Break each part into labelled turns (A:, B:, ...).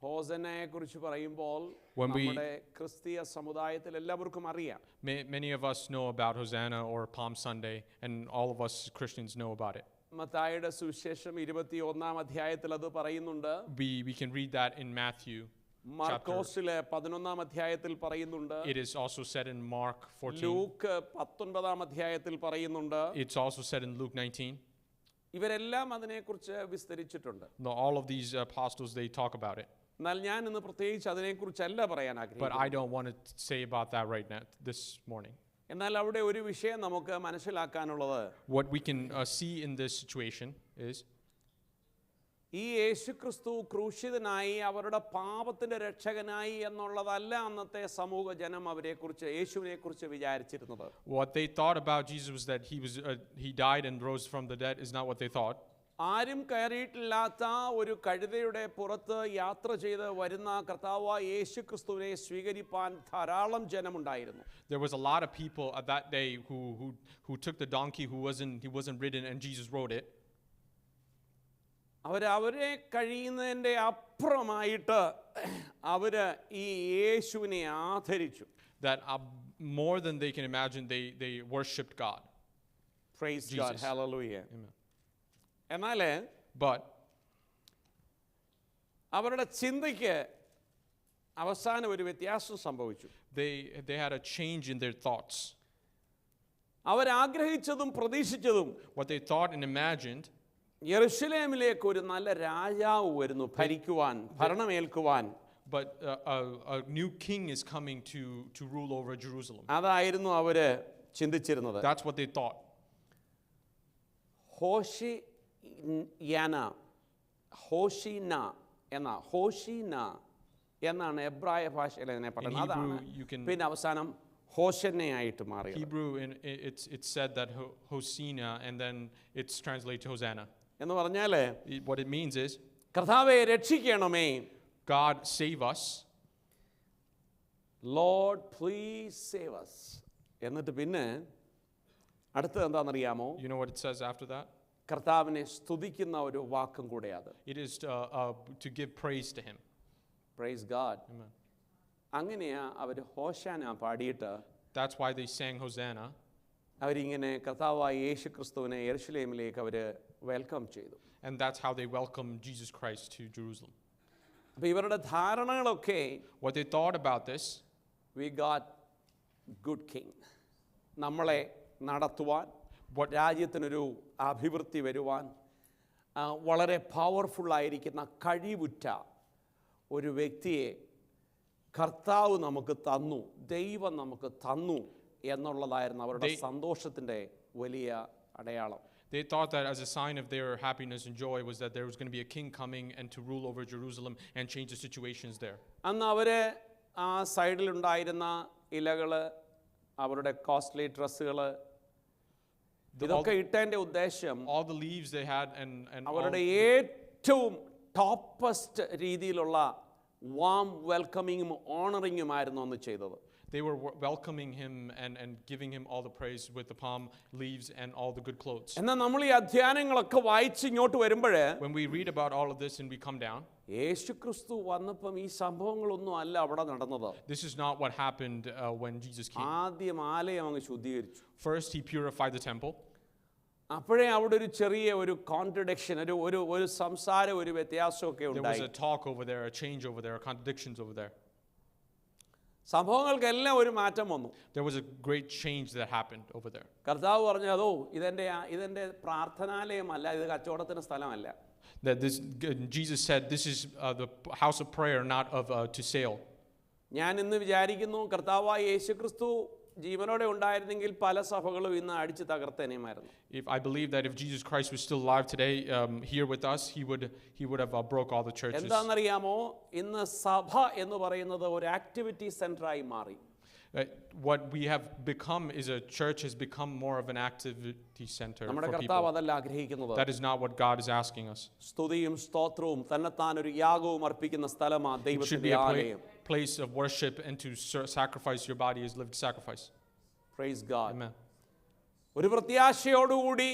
A: ഹോസന്നയെ കുറിച്ച് പറയുമ്പോൾ നമ്മുടെ ക്രിസ്തീയ സമുദായത്തിൽ എല്ലാവർക്കും അറിയാം.
B: Many of us know about Hosanna or Palm Sunday, and all of us Christians know about it.
A: മത്തായിയുടെ സുവിശേഷം 21-ാം അധ്യായത്തിൽ അത് പറയുന്നുണ്ട്.
B: We can read that in Matthew.
A: മാർക്കോസിലെ 11-ാം അധ്യായത്തിൽ പറയുന്നുണ്ട്.
B: It is also said in Mark 14.
A: Luke 19-ാം അധ്യായത്തിൽ പറയുന്നുണ്ട്.
B: It's also said in Luke 19.
A: ഇവരെല്ലാം അതിനെക്കുറിച്ച് വിസ്തരിച്ചിട്ടുണ്ട്.
B: All of these apostles, they talk about it.
A: എന്നാൽ ഞാൻ ഇന്ന് പ്രത്യേകിച്ച് അതിനെക്കുറിച്ചല്ല പറയാൻ ആഗ്രഹിക്കുന്നു.
B: But I don't want to say about that right now this morning.
A: എന്നാൽ അവിടെ ഒരു വിഷയം നമുക്ക് മനസ്സിലാക്കാനുള്ളത്,
B: what we can see in this situation is
A: ഈ യേശുക്രിസ്തു ക്രൂശിതനായി അവരുടെ പാപത്തിന്റെ രക്ഷകനായി എന്നുള്ളതല്ല അന്നത്തെ സമൂഹ ജനം അവരെക്കുറിച്ച് യേശുവിനെക്കുറിച്ച് വിചാരിച്ചിരുന്നത്.
B: What they thought about Jesus was that he died and rose from the dead is not what they thought.
A: ആരും കയറിയിട്ടില്ലാത്ത ഒരു കഴുതയുടെ പുറത്ത് യാത്ര ചെയ്ത് വരുന്ന കർത്താവായ യേശുക്രിസ്തുവിനെ സ്വീകരിപ്പാൻ ധാരാളം ജനമുണ്ടായിരുന്നു.
B: There was a lot of people at that day who took the donkey he wasn't ridden and Jesus rode it.
A: അവരെ കഴിയുന്നതിൻ്റെ അപ്പുറമായിട്ട് അവര് ഈ യേശുവിനെ ആദരിച്ചു.
B: That more than they can imagine, they worshipped God.
A: Praise Jesus. God, hallelujah.
B: Amen.
A: എന്നാൽ
B: but
A: അവരുടെ ചിന്തയ്ക്ക് അവസാനം ഒരു വ്യത്യാസം സംഭവിച്ചു.
B: They had a change in their thoughts.
A: അവരാഗ്രഹിച്ചതും പ്രതീക്ഷിച്ചതും,
B: what they thought and imagined,
A: യെരുശലേമിലേക്ക് ഒരു നല്ല രാജാവ് വരുന്നു ഭരിക്കുവാൻ, ഭരണമേൽക്കുവാൻ.
B: But a new king is coming to rule over Jerusalem.
A: അതായിരുന്നു അവര് ചിന്തിച്ചിരുന്നത്.
B: That's what they thought.
A: ഹോഷീന എന്നാണ് എബ്രായ ഭാഷയിൽ അതിനെ പറയുന്നത്. അതാണ് പിന്നെ അവസാനം ഹോശന്നയായിട്ട് മാറിയത്.
B: Hebrew, it's said that Hosina, and then it's translated to Hosanna.
A: എന്ന് പറഞ്ഞാല്
B: what it means is,
A: കർത്താവേ രക്ഷിക്കണമേ,
B: God save us,
A: Lord please save us. എന്നിട്ട് പിന്നെ അടുത്തത് എന്താണെന്നറിയാമോ?
B: You know what it says after that?
A: കർത്താവിനെ സ്തുതിക്കുന്ന ഒരു വാക്കും കൂടെ അത്.
B: It is to give praise to him.
A: Praise God.
B: Amen.
A: അങ്ങനെയാ അവർ ഹോശാന പാടിയിട്ട്,
B: that's why they sang Hosanna.
A: അവരിങ്ങനെ കർത്താവായ യേശുക്രിസ്തുവിനെ യെരുശലേമിലേക്ക് അവർ വെൽക്കം ചെയ്തു.
B: And that's how they welcomed Jesus Christ to Jerusalem.
A: അപ്പോൾ ഇവരുടെ ധാരണകളൊക്കെ,
B: what they thought about this,
A: we got good king, നമ്മളെ നടത്തുവാൻ, രാജ്യത്തിനൊരു അഭിവൃദ്ധി വരുവാൻ, വളരെ പവർഫുള്ളായിരിക്കുന്ന കഴിവുറ്റ ഒരു വ്യക്തിയെ കർത്താവ് നമുക്ക് തന്നു, ദൈവം നമുക്ക് തന്നു എന്നുള്ളതായിരുന്നു അവരുടെ സന്തോഷത്തിൻ്റെ വലിയ അടയാളം.
B: They thought that as a sign of their happiness and joy was that there was going to be a king coming and to rule over Jerusalem and change the situations there.
A: അന്ന് അവര് ആ സൈഡിലുണ്ടായിരുന്ന ഇലകള്, അവരുടെ costly ഡ്രസ്സുകള്, ഇതൊക്കെ ഇട്ടതിന്റെ ഉദ്ദേശം
B: all the leaves they had and
A: അവരുടെ ഏറ്റവും ടോപ്പസ്റ്റ് രീതിയിലുള്ള വാം വെൽക്കമിങ്ങും ഓണറിങ്ങുമായിരുന്നു അന്ന് ചെയ്തത്.
B: They were welcoming him and giving him all the praise with the palm leaves and all the good clothes.
A: എന്നാൽ നമ്മൾ ഈ അധ്യായങ്ങളൊക്കെ വായിച്ച് ഇങ്ങോട്ട് വരുമ്പോൾ,
B: when we read about all of this and we come down,
A: യേശുക്രിസ്തു വന്നപ്പോൾ ഈ സംഭവങ്ങളൊന്നും അല്ല അവിടെ നടന്നത്.
B: This is not what happened when Jesus came.
A: ആദ്യം ആലയം അങ്ങ് ശുദ്ധീകരിച്ചു.
B: First he purified the temple.
A: അപ്പോഴേ അവിടെ ഒരു ചെറിയ ഒരു കോൺട്രഡിക്ഷൻ, ഒരു സംസാരം, ഒരു വ്യത്യാസമൊക്കെ ഉണ്ടായി.
B: There was a talk over there, a change over there, contradictions over there.
A: സംഭവങ്ങൾക്കെല്ലാം ഒരു മാറ്റം വന്നു.
B: There was a great change that happened over there.
A: കർത്താവ് പറഞ്ഞു, അതോ ഇതെന്റെ പ്രാർത്ഥനാലയമല്ല, ഇത് കച്ചവടത്തിന് സ്ഥലമല്ല.
B: That Jesus said, this is the house of prayer, not of to sale.
A: ഞാൻ ഇന്ന് വിചാരിക്കുന്നു കർത്താവായ യേശുക്രിസ്തു ജീവനോടെ ഉണ്ടായിരുന്നെങ്കിൽ പല സഭകളും ഇന്ന് അടിച്ചു തകർത്തേനെയുമായിരുന്നു.
B: I believe that if Jesus Christ was still alive today, here with us, he would have broke all the churches.
A: എന്താണെന്നറിയാമോ, ഇന്ന് സഭ എന്ന് പറയുന്നത് ഒരു ആക്ടിവിറ്റി സെന്ററായി മാറി.
B: What we have become is a church has become more of an activity center
A: നമ്മുടെ
B: for
A: കർത്താവ്
B: people.
A: അതല്ല ആഗ്രഹിക്കുന്നത്.
B: That is not what God is asking us.
A: സ്തുതിയും സ്തോത്രവും തന്നെത്താൻ ഒരു യാഗവും അർപ്പിക്കുന്ന സ്ഥലമാണ്
B: It should
A: ദൈവത്തിന്റെ
B: be
A: ആലയം.
B: a place of worship and to sacrifice your body is lived sacrifice.
A: Praise God.
B: Amen.
A: ഒരു പ്രത്യാശയോടുകൂടി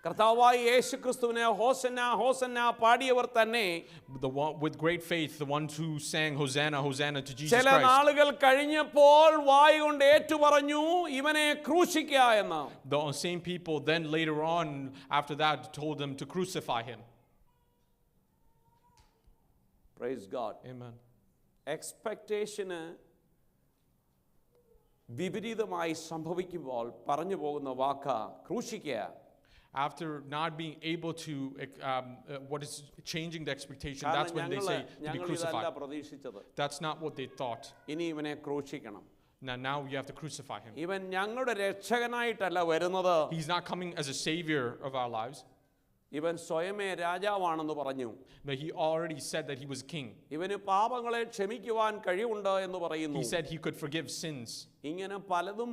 A: കർത്താവായ യേശുക്രിസ്തുവിനെ ഹോസന്ന ഹോസന്ന പാടിയവർ തന്നെ
B: The one with great faith, the ones who sang Hosanna, Hosanna to Jesus
A: ചില
B: Christ.
A: നാളുകൾ കഴിഞ്ഞപ്പോൾ വായ് കൊണ്ട് ഏറ്റുപറഞ്ഞു ഇവനെ ക്രൂശിക്കുക എന്ന്.
B: The same people then later on after that told them to crucify him.
A: Praise God.
B: Amen.
A: എക്സ്പെക്ടേഷന് വിപരീതമായി സംഭവിക്കുമ്പോൾ പറഞ്ഞു പോകുന്ന വാക്ക് ക്രൂശിക്കുക.
B: After not being able to, what is changing the expectation, that's when they say to be crucified. That's not what they thought.
A: ഇനി ഇവനെ ക്രൂശിക്കണം.
B: Now you have to crucify him.
A: ഇവൻ ഞങ്ങളുടെ രക്ഷകനായിട്ടല്ല വരുന്നത്.
B: He's not coming as a savior of our lives.
A: ഇവൻ സ്വയമേ രാജാവാണെന്ന് പറഞ്ഞു.
B: But he already said that he was king.
A: ഇവന് പാപങ്ങളെ ക്ഷമിക്കുവാൻ കഴിവുണ്ട് എന്ന് പറയുന്നു.
B: He said he could forgive sins.
A: ഇങ്ങനെ പലതും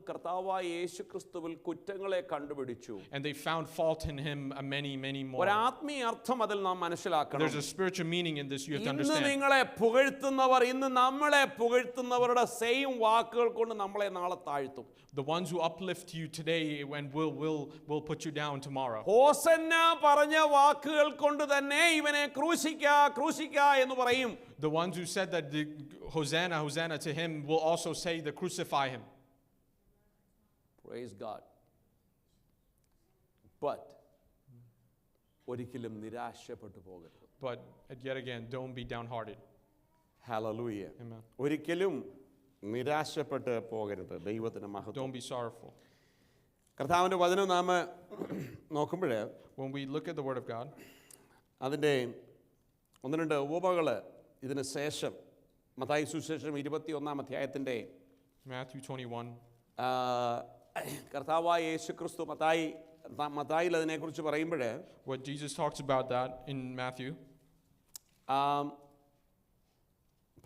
A: കർത്താവായ യേശുക്രിസ്തുവിൽ കുറ്റങ്ങളെ കണ്ടുപിടിച്ചു.
B: And they found fault in him many more.
A: ഒരു ആത്മീയ അർത്ഥം അതിൽ നാം മനസ്സിലാക്കണം.
B: There's a spiritual meaning in this you have to
A: ഇന്ന്
B: understand.
A: നിങ്ങളെ പുകഴ്ത്തുന്നവർ ഇന്ന് നമ്മളെ പുകഴ്ത്തുന്നവരുടെ സെയിം വാക്കുകൾ കൊണ്ട് നമ്മളെ നാളെ താഴ്ത്തും.
B: The ones who uplift you today and will put you down tomorrow.
A: ഹോസന്ന പറഞ്ഞ വാക്കുകൾ കൊണ്ട് തന്നെ ഇവനെ ക്രൂശിക്ക എന്ന് പറയും.
B: The ones who said that the Hosanna, Hosanna to him will also say the crucify him.
A: Praise God. But ഒരിക്കലും നിരാശപ്പെട്ടു പോകരുത്.
B: But yet again, don't be downhearted.
A: Hallelujah.
B: Amen.
A: ഒരിക്കലും നിരാശപ്പെട്ട് പോകരുത്. ദൈവത്തിന് മഹത്വം.
B: Don't be sorrowful.
A: കർത്താവിന്റെ വചനം നാം നോക്കുമ്പോൾ
B: When we look at the word of God,
A: അതിൻ്റെ ഒന്ന് രണ്ട് ഉപമകൾ ഇതിന് ശേഷം മത്തായി സുവിശേഷം 21 അധ്യായത്തിൻ്റെ
B: Matthew 21.
A: കർത്താവായ യേശുക്രിസ്തു മത്തായിയിൽ അതിനെക്കുറിച്ച് പറയുമ്പോൾ
B: What Jesus talks about that in Matthew.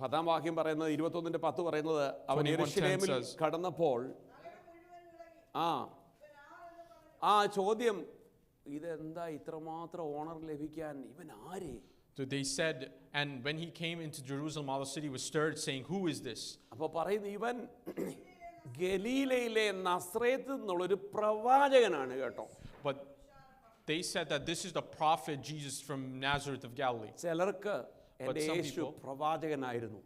A: 10 വാക്യം പറയുന്നത് 21:10 പറയുന്നത് അവൻ യെരൂശലേമിൽ കടന്നപ്പോൾ ചോദ്യം ഇതെന്താ ഇത്രമാത്രം ഓണർ ലഭിക്കാൻ ഇവൻ ആര്?
B: So they said, and when he came into Jerusalem, all the city was stirred, saying, "Who is this?"
A: അപ്പോൾ പറയുന്നു ഇവൻ ഗലീലയിലെ നസ്രേത്ത് എന്നുള്ളൊരു പ്രവാചകനാണ് കേട്ടോ.
B: But they said that this is the prophet Jesus from Nazareth of Galilee.
A: ചിലർക്ക് എൻ്റെ യേശു പ്രവാചകനായിരുന്നു.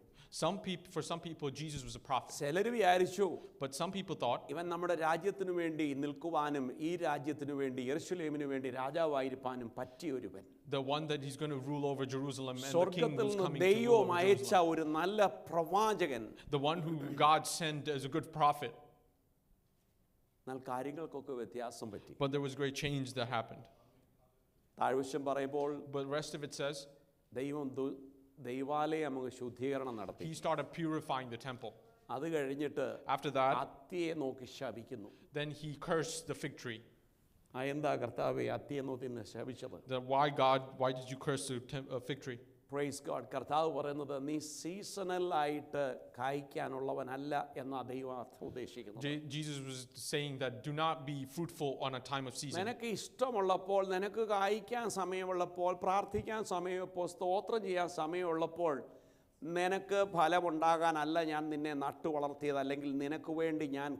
B: For some people, Jesus was a prophet.
A: ചിലർ വിചാരിച്ചു,
B: but some people thought,
A: ഇവൻ നമ്മുടെ രാജ്യത്തിനു വേണ്ടി നിൽക്കുവാനും ഈ രാജ്യത്തിനു വേണ്ടി യെരൂശലേമിനു വേണ്ടി രാജാവായിരിക്കാനും പറ്റിയൊരുവൻ.
B: The one that he's going to rule over Jerusalem and the king who's coming to rule
A: ദൈവം
B: over
A: അയച്ച
B: Jerusalem.
A: ഒരു നല്ല പ്രവാചകൻ.
B: The one who God sent as a good prophet.
A: എന്നാൽ കാര്യങ്ങൾക്കൊക്കെ വ്യത്യാസം പറ്റി.
B: But there was great change that happened.
A: താഴ്വശം പറയുമ്പോൾ
B: But the rest of it says,
A: ദൈവാലയം നമുക്ക് ശുദ്ധീകരണം നടത്തി.
B: he started purifying the temple.
A: അത് കഴിഞ്ഞിട്ട്
B: After that,
A: അത്തിയെ നോക്കി ശപിക്കുന്നു.
B: then he cursed the fig tree.
A: എന്താ കർത്താവേ അത്തിയെ നോക്കി ശപിച്ചത്?
B: Why God, why did you curse the fig tree?
A: Praise God. കർത്താവ് പറയുന്നത് നീ സീസണൽ ആയിട്ട് കായ്ക്കാനുള്ളവനല്ല എന്നാ ദൈവം ഉദ്ദേശിക്കുന്നത്.
B: Jesus was saying that do not be fruitful on a time of season.
A: നിനക്ക് ഇഷ്ടമുള്ളപ്പോൾ നിനക്ക് കായ്ക്കാൻ സമയമുള്ളപ്പോൾ പ്രാർത്ഥിക്കാൻ സമയമുള്ളപ്പോൾ സ്തോത്രം ചെയ്യാൻ സമയമുള്ളപ്പോൾ നിനക്ക് ഫലമുണ്ടാകാനല്ല ഞാൻ നിന്നെ നട്ടു വളർത്തിയത്, അല്ലെങ്കിൽ നിനക്ക് വേണ്ടി ഞാൻ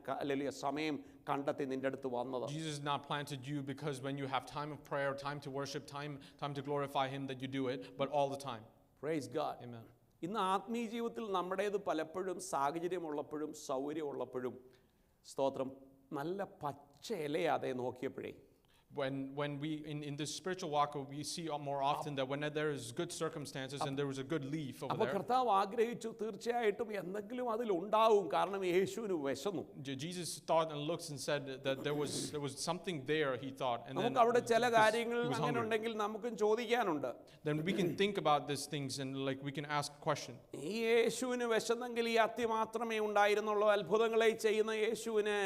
A: സമയം കണ്ടെത്തി നിന്റെ അടുത്ത് വന്നത്.
B: Jesus has not planted you because when you have time of prayer, time to worship, time to glorify him that you do it, but all the time.
A: Praise God.
B: Amen.
A: ഇന്ന് ആത്മീയ ജീവിതത്തിൽ നമ്മുടേത് പലപ്പോഴും സാഹചര്യമുള്ളപ്പോഴും സൗകര്യമുള്ളപ്പോഴും സ്തോത്രം നല്ല പച്ച ഇലയാതെ നോക്കിയപ്പോഴേ
B: When we in this spiritual walk, we see more often that when there is good circumstances and there was a good leaf over
A: അപ്പോൾ
B: there.
A: കർത്താവ് ആഗ്രഹിച്ചു തീർച്ചയായിട്ടും എന്തെങ്കിലും അതിൽ ഉണ്ടാവും, കാരണം യേശുവിന് വിശന്നു.
B: Jesus thought and looked and said that there was something there, he thought, and then
A: നമുക്ക് അവിടെ ചില കാര്യങ്ങൾ അങ്ങനെ ഉണ്ടെങ്കിൽ നമുക്കും ചോദിക്കാനുണ്ട്.
B: Then we can think about these things and like we can ask a question.
A: ഈ യേശുവിന് വിശന്നെങ്കിൽ ഈ അത്തി മാത്രമേ ഉണ്ടായിരുന്നുള്ളൂ. അത്ഭുതങ്ങളെ ചെയ്യുന്ന യേശുവിന്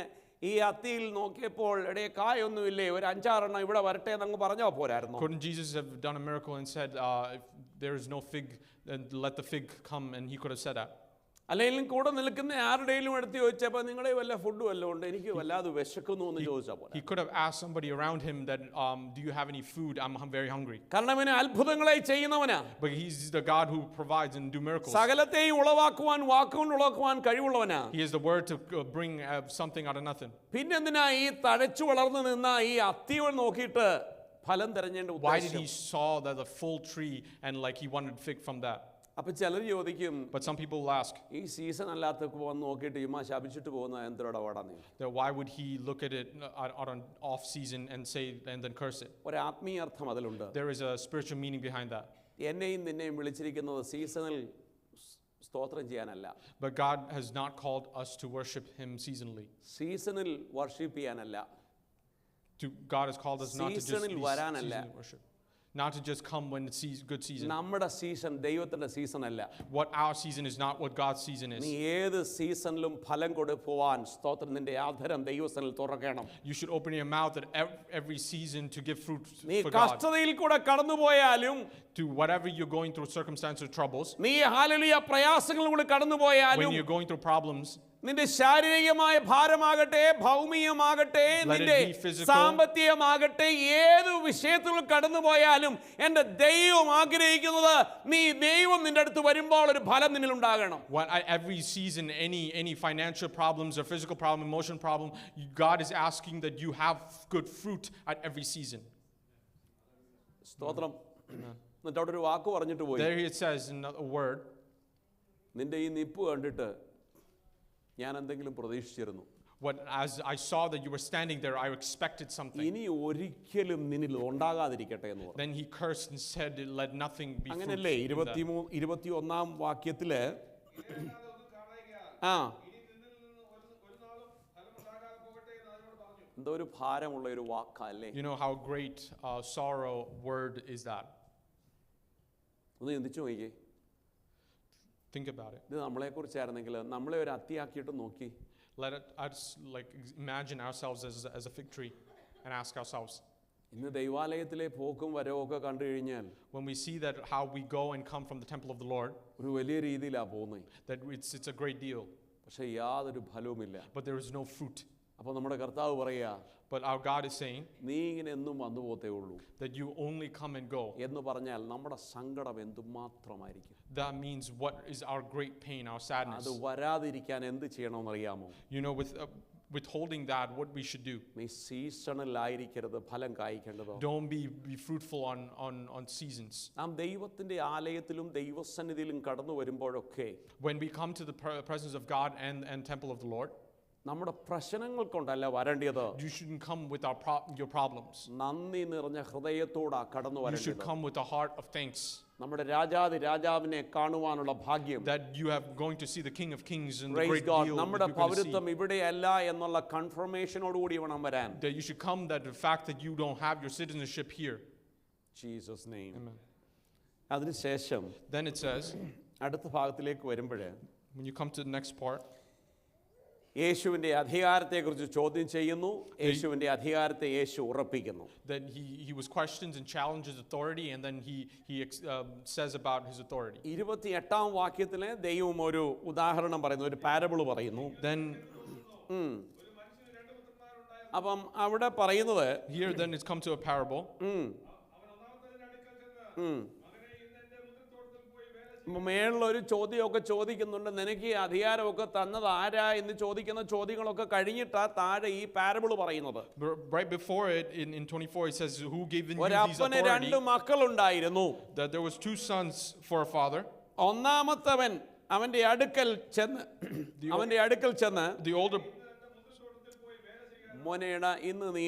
A: ഈ അത്തിയിൽ നോക്കിയപ്പോൾ കായൊന്നുമില്ലേ, ഒരു 5-6 എണ്ണം ഇവിടെ വരട്ടെ എന്നങ്ങ് പറഞ്ഞോ പോരായിരുന്നു?
B: Couldn't Jesus have done a miracle and said, if there is no fig, then let the fig come, and he could have said that?
A: അല്ലെങ്കിൽ കൂടെ നിൽക്കുന്ന ആരുടെയും എടുത്ത് ചോദിച്ചപ്പോൾ നിങ്ങളുടെ വല്ല ഫുഡ് വല്ലതും ഉണ്ട്, എനിക്ക് വല്ലാതെ വിശക്കുന്നു എന്ന് ചോദിച്ചാൽ പോലെ.
B: He could have asked somebody around him that, do you have any food? I'm very hungry.
A: കാരണം അവന് അത്ഭുതങ്ങളെ ചെയ്യുന്നവനാ.
B: But he's the God who provides and do miracles.
A: സകലത്തെയും ഉളവാക്കുവാൻ വാക്കുകൊണ്ട് ഉളവാക്കുവാൻ കഴിവുള്ളവനാ.
B: He has the word to bring something out of nothing.
A: പിന്നെന്തിനാ ഈ തഴച്ചു വളർന്നു നിന്ന ഈ അത്തികൾ നോക്കിയിട്ട് ഫലം തിരഞ്ഞേണ്ട ഉദ്ദേശം?
B: Why did he saw that the full tree and like he wanted fig from that?
A: അപ്പൊ ചിലർ ചോദിക്കും,
B: But some people ask,
A: ഈ സീസൺ അല്ലാത്തൊക്കെ വന്ന് നോക്കിയിട്ട് ഇമ്മ ശപിച്ചിട്ട് പോകുന്ന എന്തിനോടെ ഓടാ നീ?
B: that why would he look at it on an off season and say and then curse it?
A: ഒരു ആത്മീയ അർത്ഥം അതിലുണ്ട്.
B: There is a spiritual meaning behind that.
A: എന്നെയും നിന്നെയും വിളിച്ചിരിക്കുന്നത് സീസണിൽ സ്തോത്രം ചെയ്യാനല്ല.
B: But God has not called us to worship him seasonally.
A: സീസണിൽ വർഷിപ്പ് ചെയ്യാനല്ല.
B: God has called us not to just
A: സീസണിൽ
B: be
A: വരാനല്ല.
B: seasonally worship. Not to just come when it's good season.
A: നമ്മുടെ സീസൺ ദൈവത്തിന്റെ സീസൺ അല്ല.
B: What our season is not what God's season is.
A: നീ ഏത് സീസണിലും ഫലം കൊടുക്കുവാൻ സ്തോത്രം നിന്റെ ആധരം ദൈവസനിൽ തുറക്കണം.
B: You should open your mouth at every season to give fruit
A: നീ
B: for God.
A: കഷ്ടതയിൽ കൂടെ കടന്നുപോയാലും,
B: To whatever you're going through, circumstances or troubles,
A: നീ ഹല്ലേലൂയ പ്രയാസങ്ങളിൽ കൂടെ കടന്നുപോയാലും,
B: when you're going through problems,
A: നിന്റെ ശാരീരികമായ ഭാരമാകട്ടെ, ഭൗമികമാകട്ടെ, നിന്റെ സാമ്പത്തികമാകട്ടെ, ഏത് വിഷയത്തിൽ കടന്നുപോയാലും എൻ്റെ ദൈവം ആഗ്രഹിക്കുന്നത് നീ ദൈവം നിന്റെ അടുത്ത് വരുമ്പോൾ ഒരു ഫലം നിന്നിൽ ഉണ്ടാകണം.
B: Every season, any financial problems or physical problem, emotional problem, God is asking that you have good fruit at every season.
A: സ്തോത്രം. എന്നിട്ട് അവിടെ ഒരു വാക്ക് പറഞ്ഞിട്ട് പോയി.
B: There it says in a word,
A: നിന്റെ ഈ നിപ്പ് കണ്ടിട്ട് ഞാൻ എന്തെങ്കിലും പ്രതീക്ഷിച്ചിരുന്നു.
B: As I saw that you were standing there, I expected something.
A: ഇനി ഒരിക്കലും നിന്നിൽ ഉണ്ടാകാതിരിക്കട്ടെ എന്ന് പറഞ്ഞു.
B: Then he cursed and said, let nothing be fruitful.
A: അങ്ങനെയല്ലേ 21 വാക്യത്തില് എന്തോ ഒരു ഭാരമുള്ള ഒരു വാക്കല്ലേ?
B: You know how great sorrow word is that?
A: ഒന്ന് ചിന്തിച്ചു നോക്കിയേ.
B: Think about it.
A: ഇത് നമ്മളെ കുറിച്ചായിരുന്നെങ്കിൽ നമ്മളെ ഒരു അത്തിയാക്കിയിട്ട് നോക്കി.
B: Let us like imagine ourselves as a fig tree and ask ourselves.
A: ഇന്ന് ദൈവാലയത്തിലെ പോക്കും വരവും ഒക്കെ കണ്ടു കഴിഞ്ഞാൽ,
B: when we see that how we go and come from the temple of the Lord,
A: ഒരു വലിയ രീതിയിലാണ് പോകുന്നത്.
B: that it's a great deal.
A: പക്ഷേ യാതൊരു ഫലവുമില്ല.
B: But there is no fruit.
A: അപ്പോൾ നമ്മുടെ കർത്താവ് പറയാ,
B: But our God is saying,
A: നീ ഇങ്ങനെ എന്നും വന്നു പോത്തേ ഉള്ളൂ
B: that you only come and go.
A: എന്ന് പറഞ്ഞാൽ നമ്മുടെ സങ്കടം എന്തുമാത്രമായിരിക്കും.
B: That means what is our great pain, our sadness.
A: അത് വരാതിരിക്കാൻ എന്ത് ചെയ്യണമെന്ന് അറിയാമോ?
B: You know, with withholding that, what we should do.
A: നീ സീസണിലായിരിക്കരുത് ഫലം കായ്ക്കേണ്ടത്.
B: Don't be fruitful on seasons.
A: നാം ദൈവത്തിന്റെ ആലയത്തിലും ദൈവസന്നിധിയിലും കടന്നു വരുമ്പോഴൊക്കെ,
B: When we come to the presence of God and temple of the Lord,
A: നമ്മുടെ പ്രശ്നങ്ങൾ കൊണ്ടല്ല വരേണ്ടത്.
B: you shouldn't come with your problems.
A: നന്ദി നിറഞ്ഞ ഹൃദയത്തോടാ കടന്നു
B: You should
A: വരേണ്ടത്.
B: come with a heart of thanks.
A: നമ്മുടെ രാജാവിനെ കാണുവാനുള്ള ഭാഗ്യം.
B: That you have going to see the King of Kings and the
A: Praise
B: great
A: God.
B: deal.
A: നമ്മുടെ പൗരത്വം ഇവിടെയല്ല എന്നുള്ള കൺഫർമേഷനോടുകൂടി വേണം വരാൻ.
B: That you should come that the fact that you don't have your citizenship here.
A: Jesus name.
B: Amen.
A: അതിനുശേഷം
B: Then it says,
A: അടുത്ത ഭാഗത്തിലേക്ക് വരുമ്പോഴേ,
B: when you come to the next part,
A: യേശുവിന്റെ അധികാരത്തെക്കുറിച്ച് ചോദ്യം ചെയ്യുന്നു. യേശുവിന്റെ അധികാരത്തെ യേശു ഉറപ്പിക്കുന്നു.
B: then he was questions and challenges authority, and then he says about his authority.
A: 28 വാക്യത്തിലെ ദൈവം ഒരു ഉദാഹരണം പറയുന്നു, ഒരു പാരബിൾ പറയുന്നു.
B: Then
A: അപ്പം അവിടെ പറയുന്നത്,
B: here then it's come to a parable.
A: മേളിലൊരു ചോദ്യമൊക്കെ ചോദിക്കുന്നുണ്ട്, നിനക്ക് ഈ അധികാരമൊക്കെ തന്നത് ആരാ എന്ന് ചോദിക്കുന്ന ചോദ്യങ്ങളൊക്കെ കഴിഞ്ഞിട്ടാ താഴെ ഈ പാരബിൾ പറയുന്നത്.
B: Right before it, in 24, it says, who gave you these
A: ഒരപ്പന്
B: authority?
A: 2 മക്കളുണ്ടായിരുന്നു.
B: That there was 2 sons for a father.
A: ഒന്നാമത്തവൻ അവന്റെ അടുക്കൽ ചെന്ന്
B: The older,
A: മോനേടാ, ഇന്ന് നീ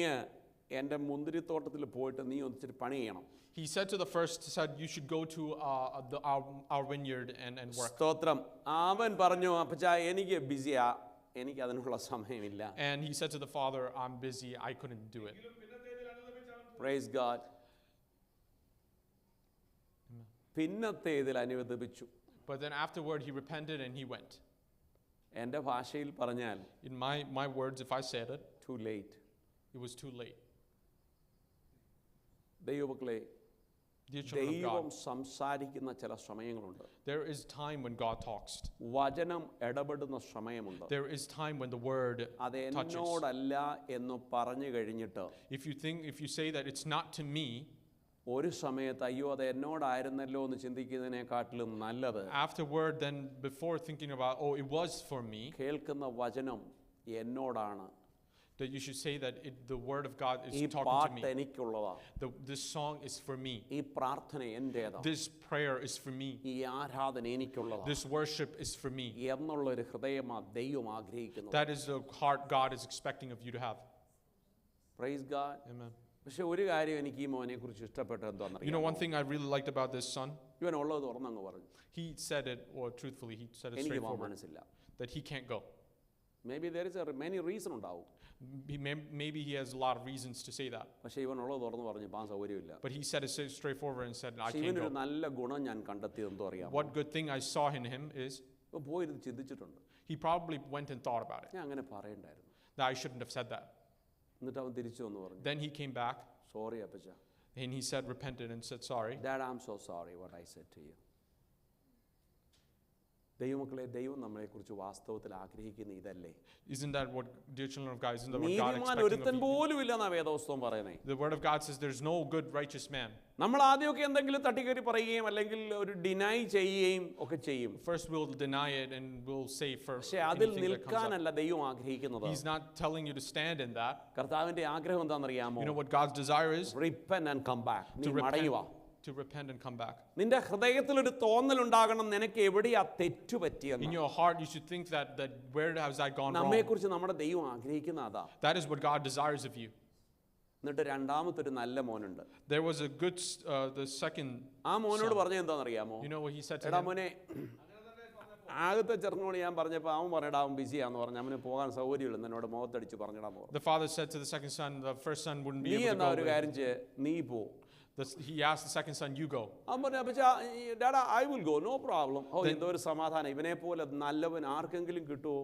A: എൻ്റെ മുന്തിരിത്തോട്ടത്തിൽ പോയിട്ട് നീ ഒന്നിച്ചിട്ട് പണി ചെയ്യണം.
B: he said to the first, you should go to our vineyard and work.
A: സ്തോത്രം. അവൻ പറഞ്ഞു, അപ്പച്ചാ എനിക്ക് ബിസിയാ, എനിക്ക് അതിനുള്ള സമയമില്ല.
B: And he said to the father, I'm busy, I couldn't do it.
A: Praise God. പിന്നത്തെ ഇതിൽ അനുവദിപ്പിച്ചു.
B: But then afterward he repented and he went.
A: എൻ്റെ ഭാഷയിൽ പറഞ്ഞാൽ,
B: In my words, if I said it,
A: too late.
B: it was too late.
A: ദൈവമക്കളെ,
B: Dear children of
A: ദൈവം
B: God,
A: സംസാരിക്കുന്ന ചില സമയങ്ങളുണ്ട്.
B: there is time when God talks.
A: വചനം ഇടപെടുന്ന സമയമുണ്ട്.
B: There is time when the word
A: അത്
B: touches.
A: എന്നോടല്ല എന്ന് പറഞ്ഞു കഴിഞ്ഞിട്ട്
B: If you say that it's not to me,
A: ഒരു സമയത്ത് അയ്യോ അത് എന്നോടായിരുന്നല്ലോ എന്ന് ചിന്തിക്കുന്നതിനെക്കാട്ടിലും നല്ലത്
B: afterward, then before thinking about, oh, it was for me,
A: കേൾക്കുന്ന വചനം എന്നോടാണ്.
B: that you should say that the word of God is
A: ഈ
B: talking to
A: പാട്ട്
B: me.
A: എനിക്കുള്ളതാ.
B: This song is for me.
A: ഈ പ്രാർത്ഥന എന്റേതാ.
B: This prayer is for me.
A: ഈ ആരാധന എനിക്കുള്ളതാ
B: This worship is for me.
A: എന്നുള്ള ഒരു ഹൃദയമാ ദൈവം ആഗ്രഹിക്കുന്നത്.
B: That is the heart God is expecting of you to have.
A: Praise God.
B: Amen.
A: പക്ഷെ ഒരു കാര്യം എനിക്ക് ഈ മോനെ കുറിച്ച് ഇഷ്ടപ്പെട്ടത്
B: You know,
A: എന്താണെന്നറിയാമോ?
B: one thing I really liked about this son,
A: ഇവൻ ഉള്ളത് തുറന്നങ്ങ് പറഞ്ഞു.
B: he said it, or truthfully, he said it
A: എനിക്ക് പോകാൻ
B: straightforward,
A: മനസ്സില്ല.
B: that he can't go.
A: Maybe there is many reason ഉണ്ടാവും.
B: Maybe he has a lot of reasons to say that.
A: പക്ഷെ ഇവൻ ഉള്ളത് തുറന്ന് പറഞ്ഞു പോകാൻ സൗകര്യമില്ല.
B: But he said it straightforward and said, I
A: പക്ഷെ
B: can't
A: ഇവനൊരു
B: go.
A: നല്ല ഗുണം ഞാൻ കണ്ടെത്തിയത് എന്തോ അറിയാമോ?
B: What good thing I saw in him is
A: ഇവൻ പോയിരുന്ന് ചിന്തിച്ചിട്ടുണ്ട്.
B: he probably went and thought about it.
A: ഞാൻ അങ്ങനെ പറയണ്ടായിരുന്നു.
B: That I shouldn't have said that.
A: എന്നിട്ട് അവൻ തിരിച്ചു വന്ന് പറഞ്ഞു,
B: Then he came back
A: sorry അപ്പച്ച.
B: and he said, repented and said sorry.
A: Dad, I'm so sorry what I said to you. ദൈവമക്കളെ, ദൈവം നമ്മളെക്കുറിച്ച് വാസ്തവത്തിൽ ആഗ്രഹിക്കുന്ന ഇതല്ലേ?
B: Isn't that what, dear children of God, isn't that what God
A: നീതിമാൻ
B: expecting
A: ഒരുത്തൻ
B: of you?
A: പോലും ഇല്ലെന്നാ വേദപുസ്തകം പറയുന്നേ.
B: The word of God says there's no good righteous man.
A: നമ്മൾ ആദ്യമൊക്കെ എന്തെങ്കിലും തട്ടിക്കറി പറയുകയും അല്ലെങ്കിൽ ഒരു ഡിനൈ ചെയ്യുകയും ഒക്കെ ചെയ്യും.
B: First we'll deny it and we'll say first
A: പക്ഷെ അതിൽ
B: anything that comes up.
A: നിൽക്കാനല്ല ദൈവം ആഗ്രഹിക്കുന്നത്.
B: He's not telling you to stand in that.
A: കർത്താവിന്റെ ആഗ്രഹം എന്താണെന്നറിയാമോ?
B: You know what God's desire is?
A: Repent and come back. നീ
B: To
A: മടങ്ങി വാ.
B: repent and come back.
A: നിന്റെ ഹൃദയത്തിൽ ഒരു തോന്നലുണ്ടാകണം, നിനക്ക് എവിടെയാ തെറ്റു പറ്റിയെന്ന്.
B: In your heart you should think that where has I gone wrong?
A: നമ്മെക്കുറിച്ച് നമ്മുടെ ദൈവം ആഗ്രഹിക്കുന്ന അതാ.
B: That is what God desires of you.
A: എന്നിട്ട് രണ്ടാമത്തെ ഒരു നല്ല മോനുണ്ട്.
B: There was a good the second.
A: ആ മോനോട് പറഞ്ഞത് എന്താണെന്നറിയാമോ?
B: You know what he said to
A: എടാ
B: him?
A: മോനെ, ആദ്യത്തെ ചെറുക്കനോട് ഞാൻ പറഞ്ഞപ്പോൾ അവൻ പറഞ്ഞടാ അവൻ ബിസിയാന്ന് പറഞ്ഞു, അവന് പോകാൻ സൗകര്യമില്ല, എന്നോട് മുഖത്തടിച്ച് പറഞ്ഞിടാൻ പോകും.
B: The father said to the second son, the first son wouldn't be
A: നീ
B: able
A: എന്നാ
B: to
A: ഒരു
B: go.
A: കാര്യം ചെയ്യ്, നീ പോ.
B: He asked the second son, you go.
A: അവൻ പറഞ്ഞു അപ്പച്ചാ ഡാഡാ I will go, no problem. ഓ എന്തോ ഒരു സമാധാനം, ഇവനെ പോലെ നല്ലവൻ ആർക്കെങ്കിലും കിട്ടുമോ?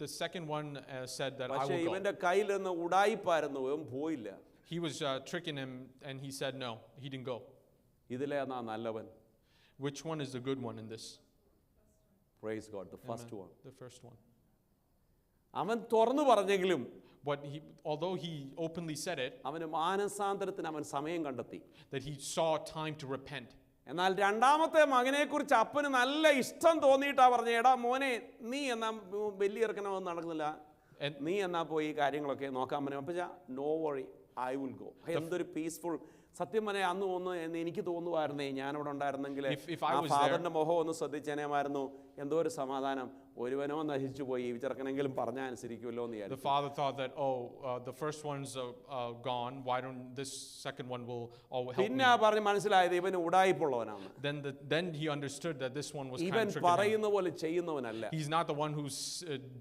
B: The second one said that I
A: പക്ഷേ
B: will go.
A: ഇവന്റെ കയ്യിൽ നിന്ന് ഉടായിപ്പായിരുന്നു, ഇവൻ പോയില്ല.
B: He was tricking him and he said no, he didn't go.
A: ഇതിലേന്നാ നല്ലവൻ?
B: Which one is the good one in this?
A: Praise God, the first
B: Amen.
A: one.
B: The first one.
A: അവൻ തുറന്നു പറഞ്ഞെങ്കിലും
B: But although he openly said it,
A: അവന് മാനസാന്തരത്തിന് അവൻ സമയം കണ്ടെത്തി.
B: that he saw time to repent.
A: എന്നാൽ രണ്ടാമത്തെ മകനെ കുറിച്ച് അപ്പന് നല്ല ഇഷ്ടം തോന്നിയിട്ടാ പറഞ്ഞു, എടാ മോനെ നീ എന്നാ വലിയ ഇറക്കണമെന്ന് നടക്കുന്നില്ല, നീ എന്നാ പോയി കാര്യങ്ങളൊക്കെ നോക്കാൻ പറഞ്ഞു. അപ്പച്ചാ no worry, I will go. എന്തൊരു പീസ്ഫുൾ. സത്യം പറഞ്ഞാൽ അന്ന് ഒന്ന് എന്ന് എനിക്ക് തോന്നുമായിരുന്നേ, ഞാനിവിടെ ഉണ്ടായിരുന്നെങ്കിൽ ആ ഫാദറിന്റെ മുഖം ഒന്ന് ശ്രദ്ധിച്ചേനേമായിരുന്നു. എന്തോ ഒരു സമാധാനം, ഒരുവനോ നശിച്ചു പോയി, ഈ ചെറുക്കനെങ്കിലും പറഞ്ഞാൽ അനുസരിക്കുമല്ലോ എന്ന്
B: The father thought that, the first one's gone, why don't this second one will help me?
A: പിന്നെ പറഞ്ഞ് മനസ്സിലായത് ഇവന് ഉടായിപ്പുള്ളവനാണ്.
B: Then he understood that this one was kind
A: ഇവൻ
B: of tricking him.
A: പറയുന്ന പോലെ ചെയ്യുന്നവനല്ല.
B: He's not the one who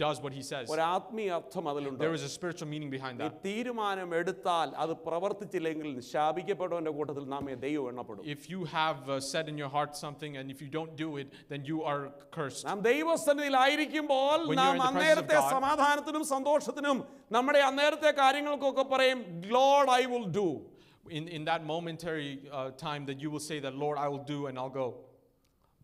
B: does what he says.
A: ഒരു ആത്മീയ അർത്ഥം അതിലുണ്ട്.
B: There is a spiritual meaning behind
A: ഈ
B: that.
A: തീരുമാനം എടുത്താൽ അത് പ്രവർത്തിച്ചില്ലെങ്കിൽ ശാപിക്കപ്പെട്ടവന്റെ കൂട്ടത്തിൽ നാമേ ദൈവം എണ്ണപ്പെടും.
B: If you have said in your heart something and if you don't do it, then you are cursed.
A: നാം ദൈവസന്നിധിയിലായിരിക്കുമ്പോൾ നാം അന്നേരത്തെ സമാധാനത്തിനും സന്തോഷത്തിനും നമ്മുടെ അന്നേരത്തെ കാര്യങ്ങൾക്കൊക്കെ പറയും Lord I will do.
B: In that momentary time that you will say that Lord I will do and I'll go.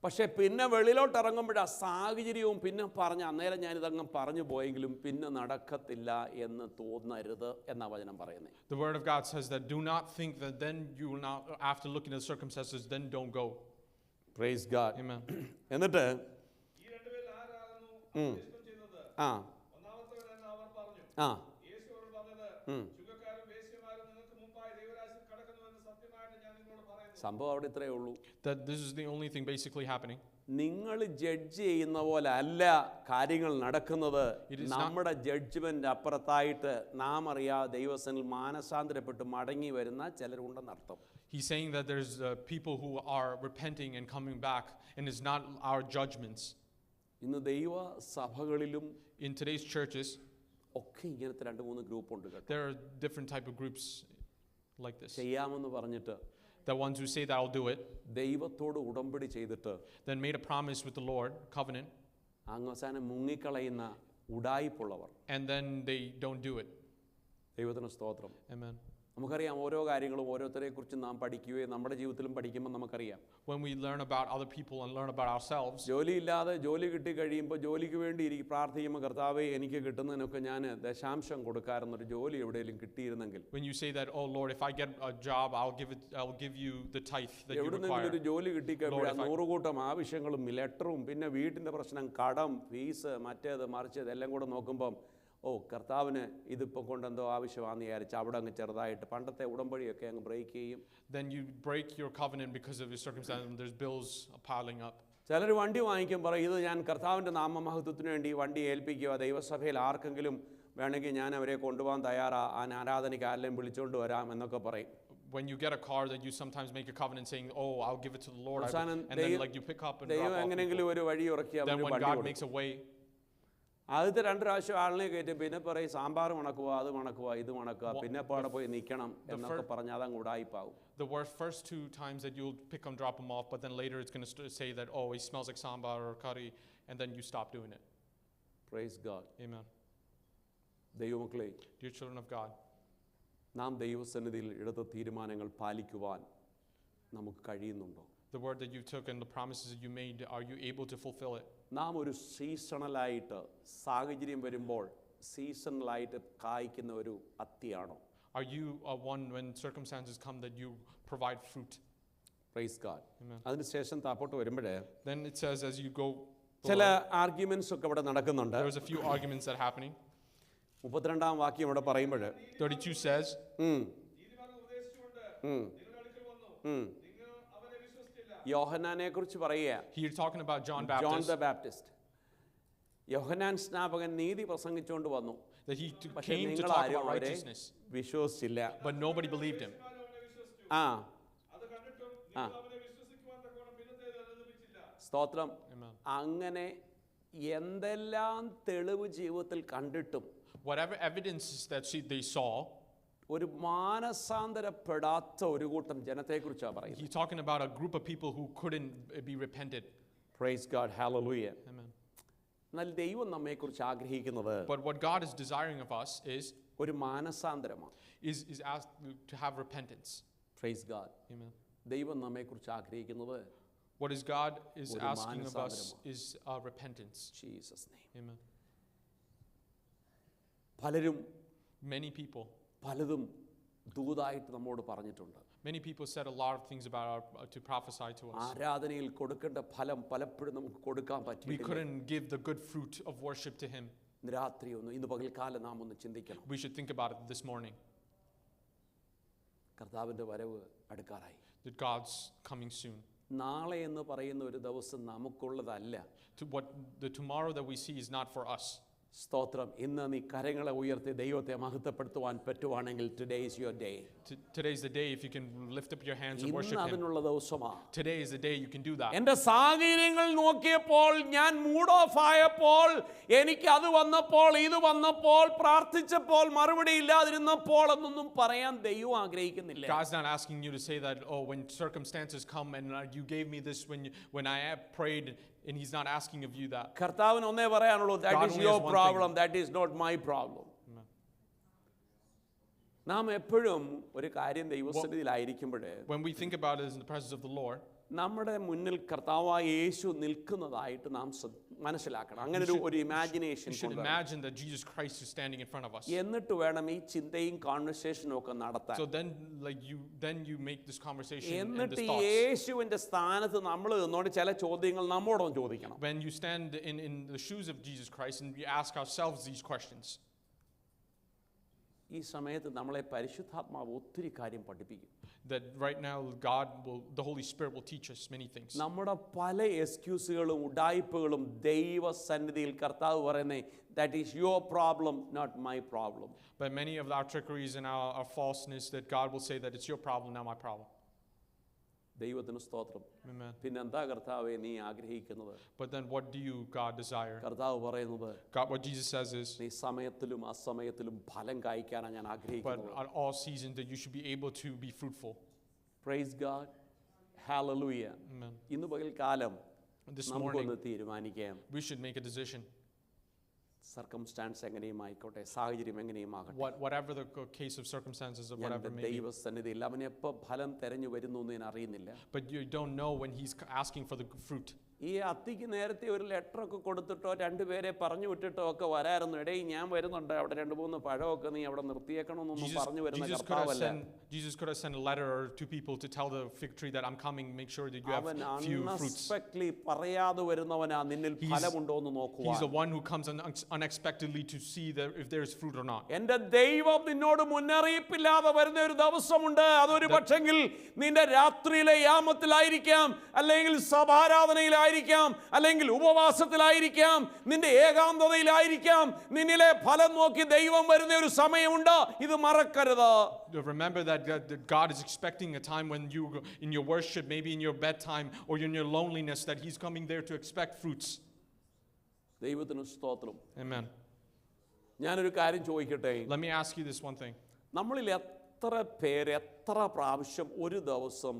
A: പക്ഷെ പിന്നെ വെളിയിലോട്ട് ഇറങ്ങുമ്പോൾ ആ സാഹചര്യവും പിന്നെ പറഞ്ഞ് അന്നേരം ഞാനിതങ്ങ് പറഞ്ഞു പോയെങ്കിലും പിന്നെ നടക്കത്തില്ല എന്ന് തോന്നരുത് എന്നാ വചനം പറയുന്നത്.
B: The word of God says that do not think that then you will not, after looking at the circumstances, then don't go.
A: Praise God.
B: Amen.
A: എന്നിട്ട് ആ ആ സംഭവം അവിടെ ഇത്രയേ ഉള്ളൂ.
B: That this is the only thing basically happening.
A: നിങ്ങൾ judge ചെയ്യുന്ന പോലെ അല്ല കാര്യങ്ങൾ നടക്കുന്നത്. നമ്മുടെ ജഡ്ജ്മെന്റ് അപ്പുറത്തായിട്ട് നാം അറിയാതെ ദൈവസന്നിധിയിൽ മാനസാന്തരപ്പെട്ട് മടങ്ങി വരുന്ന ചിലരുണ്ടെന്നർത്ഥം.
B: He's saying that there's people who are repenting and coming back, and it's not our judgments.
A: ഇന്ന് ദൈവ സഭകളിലും
B: In today's churches,
A: ഒക്കെ ഇങ്ങനത്തെ 2-3 ഗ്രൂപ്പ് ഉണ്ട് കേട്ടോ.
B: there are different type of groups like this.
A: ചെയ്യാമെന്ന് പറഞ്ഞിട്ട്
B: The ones who say that I'll do it,
A: ദൈവത്തോട് ഉടമ്പടി ചെയ്തിട്ട്
B: then made a promise with the Lord, covenant,
A: അവസാനം മുങ്ങിക്കളയുന്ന ഉടായിപ്പുള്ളവർ.
B: and then they don't do it.
A: ദൈവത്തിന് സ്തോത്രം.
B: Amen.
A: നമുക്കറിയാം ഓരോ കാര്യങ്ങളും ഓരോരുത്തരെക്കുറിച്ച് നാം പഠിക്കുകയും നമ്മുടെ ജീവിതത്തിലും പഠിക്കുമ്പോൾ നമുക്കറിയാം.
B: When we learn about other people and learn about ourselves,
A: ജോലിയില്ലാതെ ജോലി കിട്ടിക്കഴിയുമ്പോൾ ജോലിക്ക് വേണ്ടി പ്രാർത്ഥിക്കുമ്പോൾ കർത്താവേ എനിക്ക് കിട്ടുന്നതിനൊക്കെ ഞാൻ ദശാംശം കൊടുക്കാറുന്നൊരു ജോലി എവിടെയെങ്കിലും കിട്ടിയിരുന്നെങ്കിൽ.
B: when you say that, oh Lord, if I get a job, I'll give you the tithe that you
A: എവിടെന്നെങ്കിലും ഒരു
B: require.
A: ജോലി കിട്ടിക്കഴിയുമ്പോൾ നൂറുകൂട്ടം ആവശ്യങ്ങളും ലെറ്ററും പിന്നെ വീട്ടിൻ്റെ പ്രശ്നം, കടം, ഫീസ്, മറ്റേത് മറിച്ചത് എല്ലാം കൂടെ നോക്കുമ്പം കർത്താവിന് ഇതിപ്പോൾ കൊണ്ടെന്തോ ആവശ്യമാണെന്ന് വിചാരിച്ച് അവിടെ അങ്ങ് ചെറുതായിട്ട് പണ്ടത്തെ ഉടമ്പടിയൊക്കെ അങ്ങ് ബ്രേക്ക് ചെയ്യും.
B: Then you break your covenant because of your circumstance and there's bills piling up.
A: ചിലർ വണ്ടി വാങ്ങിക്കും, പറയും ഇത് ഞാൻ കർത്താവിൻ്റെ നാമമഹത്വത്തിന് വേണ്ടി വണ്ടി ഏൽപ്പിക്കുക, ദൈവസഭയിൽ ആർക്കെങ്കിലും വേണമെങ്കിൽ ഞാൻ അവരെ കൊണ്ടുപോകാൻ ആരാധനയ്ക്ക് ആരെങ്കിലും വിളിച്ചുകൊണ്ട് വരാം എന്നൊക്കെ പറയും.
B: When you get a car, that you sometimes make a covenant saying, oh, I'll give it to the Lord, and then like you pick up and drop off.
A: എങ്ങനെയെങ്കിലും ഒരു വഴി ഉറക്കി
B: Then when God makes a way,
A: ആദ്യത്തെ 2 പ്രാവശ്യം ആളിനെ കയറ്റും, പിന്നെ പറയും സാമ്പാർ മണക്കുക, അത് മണക്കുക, ഇത് മണക്കുക, പിന്നെ പാടെ പോയി നിൽക്കണം എന്നൊക്കെ പറഞ്ഞാൽ അതങ്ങ് ഉടായിപ്പാവും.
B: The first 2 times that you'll pick and drop them off, but then later it's going to say that, oh, it smells like sambar or curry, and then you stop doing it.
A: Praise God.
B: Amen.
A: ദൈവമക്കളെ,
B: Dear children of God,
A: നാം ദൈവസന്നിധിയിൽ എടുത്ത തീരുമാനങ്ങൾ പാലിക്കുവാൻ നമുക്ക് കഴിയുന്നുണ്ടോ?
B: The word that you took and the promises that you made, are you able to fulfill it?
A: നാം ഒരു സീസണലായിട്ട് സാഹചര്യം വരുമ്പോൾ സീസണലായിട്ട് കായ്ക്കുന്ന ഒരു അത്തിയാണോ?
B: Are you one when circumstances come that you provide fruit?
A: Praise God.
B: Amen.
A: അതിനുശേഷം താപ്പോട്ട് വരുമ്പോഴേ
B: Then it says as you go
A: ചില arguments ഒക്കെ ഇവിടെ നടക്കുന്നുണ്ട്.
B: There's a few arguments that are happening.
A: 32-ാം വാക്യം ഇവിടെ പറയുമ്പോൾ
B: 32 says,
A: യോഹന്നാനെ കുറിച്ച് പറയുക.
B: here talking about John
A: the
B: Baptist,
A: Baptist. യോഹന്നാൻ സ്നാപകൻ നീതി പ്രസംഗിച്ചുകൊണ്ട് വന്നു,
B: that he
A: പക്ഷേ
B: came to
A: നിങ്ങൾ
B: talk
A: ആരും
B: about
A: അവരെ
B: righteousness,
A: വിശ്വസിച്ചില്ല.
B: but nobody believed him.
A: സ്തോത്രം.
B: Amen.
A: അങ്ങനെ എന്തെല്ലാം തെളിവ് ജീവിതത്തിൽ കണ്ടിട്ടും
B: Whatever evidences that they saw,
A: ഒരു മാനസാന്തരപ്പെടാത്ത ഒരു കൂട്ടം ജനത്തെക്കുറിച്ചാണ് പറയുന്നത്.
B: he's talking about a group of people who couldn't be repented.
A: Praise God. Hallelujah.
B: Amen.
A: എന്നാൽ ദൈവം നമ്മെക്കുറിച്ച് ആഗ്രഹിക്കുന്നത്
B: But what God is desiring of us is
A: ഒരു മാനസാന്തരമാണ്.
B: asked to have repentance.
A: Praise God.
B: Amen.
A: ദൈവം നമ്മെക്കുറിച്ച് ആഗ്രഹിക്കുന്നത്
B: What is God is
A: ഒരു
B: asking of us
A: മാനസാന്തരമാണ്.
B: is repentance.
A: Jesus name.
B: Amen.
A: പലരും
B: Many people
A: ദൂതായിട്ട് നമ്മോട് പറഞ്ഞിട്ടുണ്ട്.
B: Many people said a lot of things about to prophesy to us.
A: ആരാധനയിൽ കൊടുക്കേണ്ട ഫലം പലപ്പോഴും നമുക്ക് കൊടുക്കാൻ
B: We
A: പറ്റില്ല.
B: couldn't give the good fruit of worship to him.
A: രാത്രി ഇന്ന് പകൽക്കാലം നാം ഒന്ന് ചിന്തിക്കണം.
B: We should think about it this morning,
A: കർത്താവിൻ്റെ വരവ് അടുക്കാറായി.
B: that God's coming soon.
A: നാളെ എന്ന് പറയുന്ന ഒരു ദിവസം നമുക്കുള്ളതല്ല.
B: The tomorrow that we see is not for us.
A: സ്തോത്രം. ഇന്ന് നീ കരങ്ങളെ ഉയർത്തി ദൈവത്തെ മഹത്വപ്പെടുത്തുവാൻ പറ്റുവാണെങ്കിൽ today is your day.
B: Today is the day if you can lift up your hands and worship
A: ഇന്ന്
B: him.
A: അതിനുള്ള ദിവസമാണ്.
B: Today is the day you can do that.
A: എൻ്റെ സാഹചര്യങ്ങൾ നോക്കിയപ്പോൾ ഞാൻ മൂഡ് ഓഫ് ആയപ്പോൾ എനിക്ക് അത് വന്നപ്പോൾ ഇത് വന്നപ്പോൾ പ്രാർത്ഥിച്ചപ്പോൾ മറുപടി ഇല്ലാതിരുന്നപ്പോൾ എന്നൊന്നും പറയാൻ ദൈവം ആഗ്രഹിക്കുന്നില്ല.
B: God's not asking you to say that, oh, when circumstances come and you gave me this when I prayed, and he's not asking of you that.
A: കർത്താവിന് ഒന്നേ പറയാനുള്ളൂ, that
B: God
A: is
B: only
A: your
B: has one
A: problem, that is not my problem.
B: Amen.
A: നാം എപ്പോഴും ഒരു കാര്യം ദൈവസന്നിധിയിലായിരിക്കുമ്പോൾ
B: When we think about it in the presence of the Lord,
A: നമ്മുടെ മുന്നിൽ കർത്താവായ യേശു നിൽക്കുന്നതായിട്ട് നാം മനസ്സിലാക്കണം. അങ്ങനെ ഒരു imagination
B: you should imagine that Jesus Christ is standing in front of us.
A: എന്നിട്ട് വേണം ഈ ചിന്തയും കോൺവെർസേഷനും ഒക്കെ നടത്താൻ.
B: So then you make this conversation and
A: എന്നിട്ട്
B: this
A: ഈ
B: thoughts.
A: യേശുവിന്റെ സ്ഥാനത്ത് നമ്മൾ നിന്നോണ്ട് ചില ചോദ്യങ്ങൾ നമ്മോടൊന്ന് ചോദിക്കണം.
B: When you stand in the shoes of Jesus Christ and we ask ourselves these questions.
A: ഈ സമയത്ത് നമ്മളെ പരിശുദ്ധാത്മാവ് ഒത്തിരി കാര്യം പഠിപ്പിക്കും.
B: That right now the Holy Spirit will teach us many things.
A: നമ്മുടെ പല എക്സ്ക്യൂസുകളും ഉഡായിപ്പുകളും ദൈവസന്നിധിയിൽ കർത്താവ് പറയുന്നേ, that is your problem, not my problem.
B: But many of our trickeries and our falseness, that God will say that it's your problem, not my problem.
A: ദൈവത്തിന് സ്തോത്രം.
B: Amen.
A: പിന്നെന്താ കർത്താവേ നീ ആഗ്രഹിക്കുന്നത്?
B: But then what do you, God, desire?
A: കർത്താവ് പറയുന്നത്,
B: God, what Jesus says is,
A: നീ സമയത്തിലും അസമയത്തിലും ഫലം കായ്ക്കാനാണ് ഞാൻ
B: but
A: ആഗ്രഹിക്കുന്നത്.
B: at all seasons that you should be able to be fruitful.
A: Praise God. Hallelujah.
B: Amen.
A: ഇന്ന് പകൽക്കാലം
B: This
A: നമുക്കൊന്ന്
B: morning
A: തീരുമാനിക്കാം.
B: we should make a decision.
A: Circumstances എങ്ങനെയും ആയിക്കോട്ടെ, സാഹചര്യം എങ്ങനെയും ആകട്ടെ,
B: whatever the case of circumstances or whatever may be.
A: ദൈവസന്നിധിയിൽ അവൻ എപ്പോൾ ഫലം തെരഞ്ഞു വരുന്നു എന്ന് ഞാൻ അറിയുന്നില്ല.
B: But you don't know when he's asking for the fruit.
A: ഈ അത്തിക്ക് നേരത്തെ ഒരു ലെറ്ററൊക്കെ കൊടുത്തിട്ടോ രണ്ടുപേരെ പറഞ്ഞു വിട്ടിട്ടോ ഒക്കെ വരായിരുന്നു. ഇടയിൽ ഞാൻ വരുന്നുണ്ട്, അവിടെ 2-3 പഴമൊക്കെ നീ അവിടെ നിർത്തിയേക്കണമെന്നൊന്നും പറഞ്ഞു വരുന്ന കർത്താവല്ല.
B: Jesus could have sent a letter or 2 people to tell the fig tree that I'm coming, make sure that you have few fruits.
A: Unexpectedly പറയാതെ വരുന്നവനാ നിന്നിൽ ഫലമുണ്ടോ എന്ന് നോക്കുക.
B: He's the one who comes unexpectedly to see that if there is fruit or not.
A: എൻ്റെ ദൈവം നിന്നോട് മുന്നറിയിപ്പില്ലാതെ വരുന്ന ഒരു ദിവസമുണ്ട്. അതൊരു പക്ഷെങ്കിൽ നിന്റെ രാത്രിയിലെ യാമത്തിലായിരിക്കാം, അല്ലെങ്കിൽ സഭാരാധനയിലായിരിക്കാം, അല്ലെങ്കിൽ ഉപവാസത്തിലായിരിക്കാം, നിന്റെ ഏകാന്തതയിലായിരിക്കാം. നിന്നിലെ ഫലം നോക്കി ദൈവം വരുന്ന ഒരു സമയമുണ്ട്. ഇത് മറക്കരുത്.
B: Remember that God is expecting a time when you, in your worship, maybe in your bedtime or in your loneliness, that he's coming there to expect fruits.
A: ദൈവത്തിന് സ്തോത്രം.
B: Amen.
A: ഞാനൊരു കാര്യം ചോദിക്കട്ടെ.
B: Let me ask you this one thing.
A: നമ്മളിൽ എത്ര പേര് എത്ര പ്രാവശ്യം ഒരു ദിവസം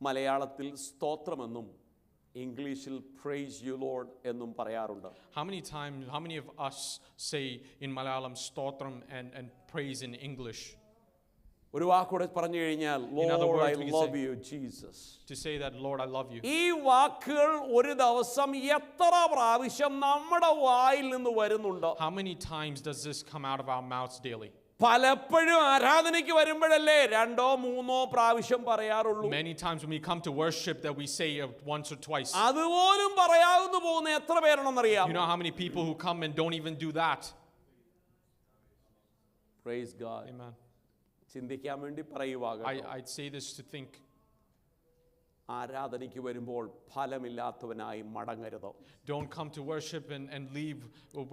A: മലയാളത്തിൽ സ്തോത്രമെന്നും ഇംഗ്ലീഷിൽ പ്രൈസ് യു ലോർഡ് എന്നും പറയാറുണ്ട്?
B: How many of us say in Malayalam stotram and praise in English?
A: ഒരു വാക്കോടെ പറഞ്ഞു കഴിഞ്ഞാൽ Lord I love you Jesus.
B: To say that Lord I love you.
A: ഈ വാക്കുകൾ ഒരു ദിവസം എത്ര പ്രാവശ്യം നമ്മുടെ വായിൽ നിന്ന് വരുന്നുണ്ട്?
B: How many times does this come out of our mouths daily?
A: പലപ്പോഴും ആരാധനയ്ക്ക് വരുമ്പോഴല്ലേ 2-3 പ്രാവശ്യം പറയാറുള്ളൂ.
B: Many times when we come to worship that we say once or twice.
A: അതുപോലും പറയാവുന്ന പോകുന്ന എത്ര പേരാണെന്നറിയാം?
B: You know how many people who come and don't even do that?
A: Praise God.
B: Amen.
A: ചിന്തിക്കാൻ വേണ്ടി പറയുവാ.
B: I'd say this to think.
A: ആരാധനയ്ക്ക് വരുമ്പോൾ ഫലമില്ലാത്തവനായി മടങ്ങരുത്.
B: Don't come to worship and leave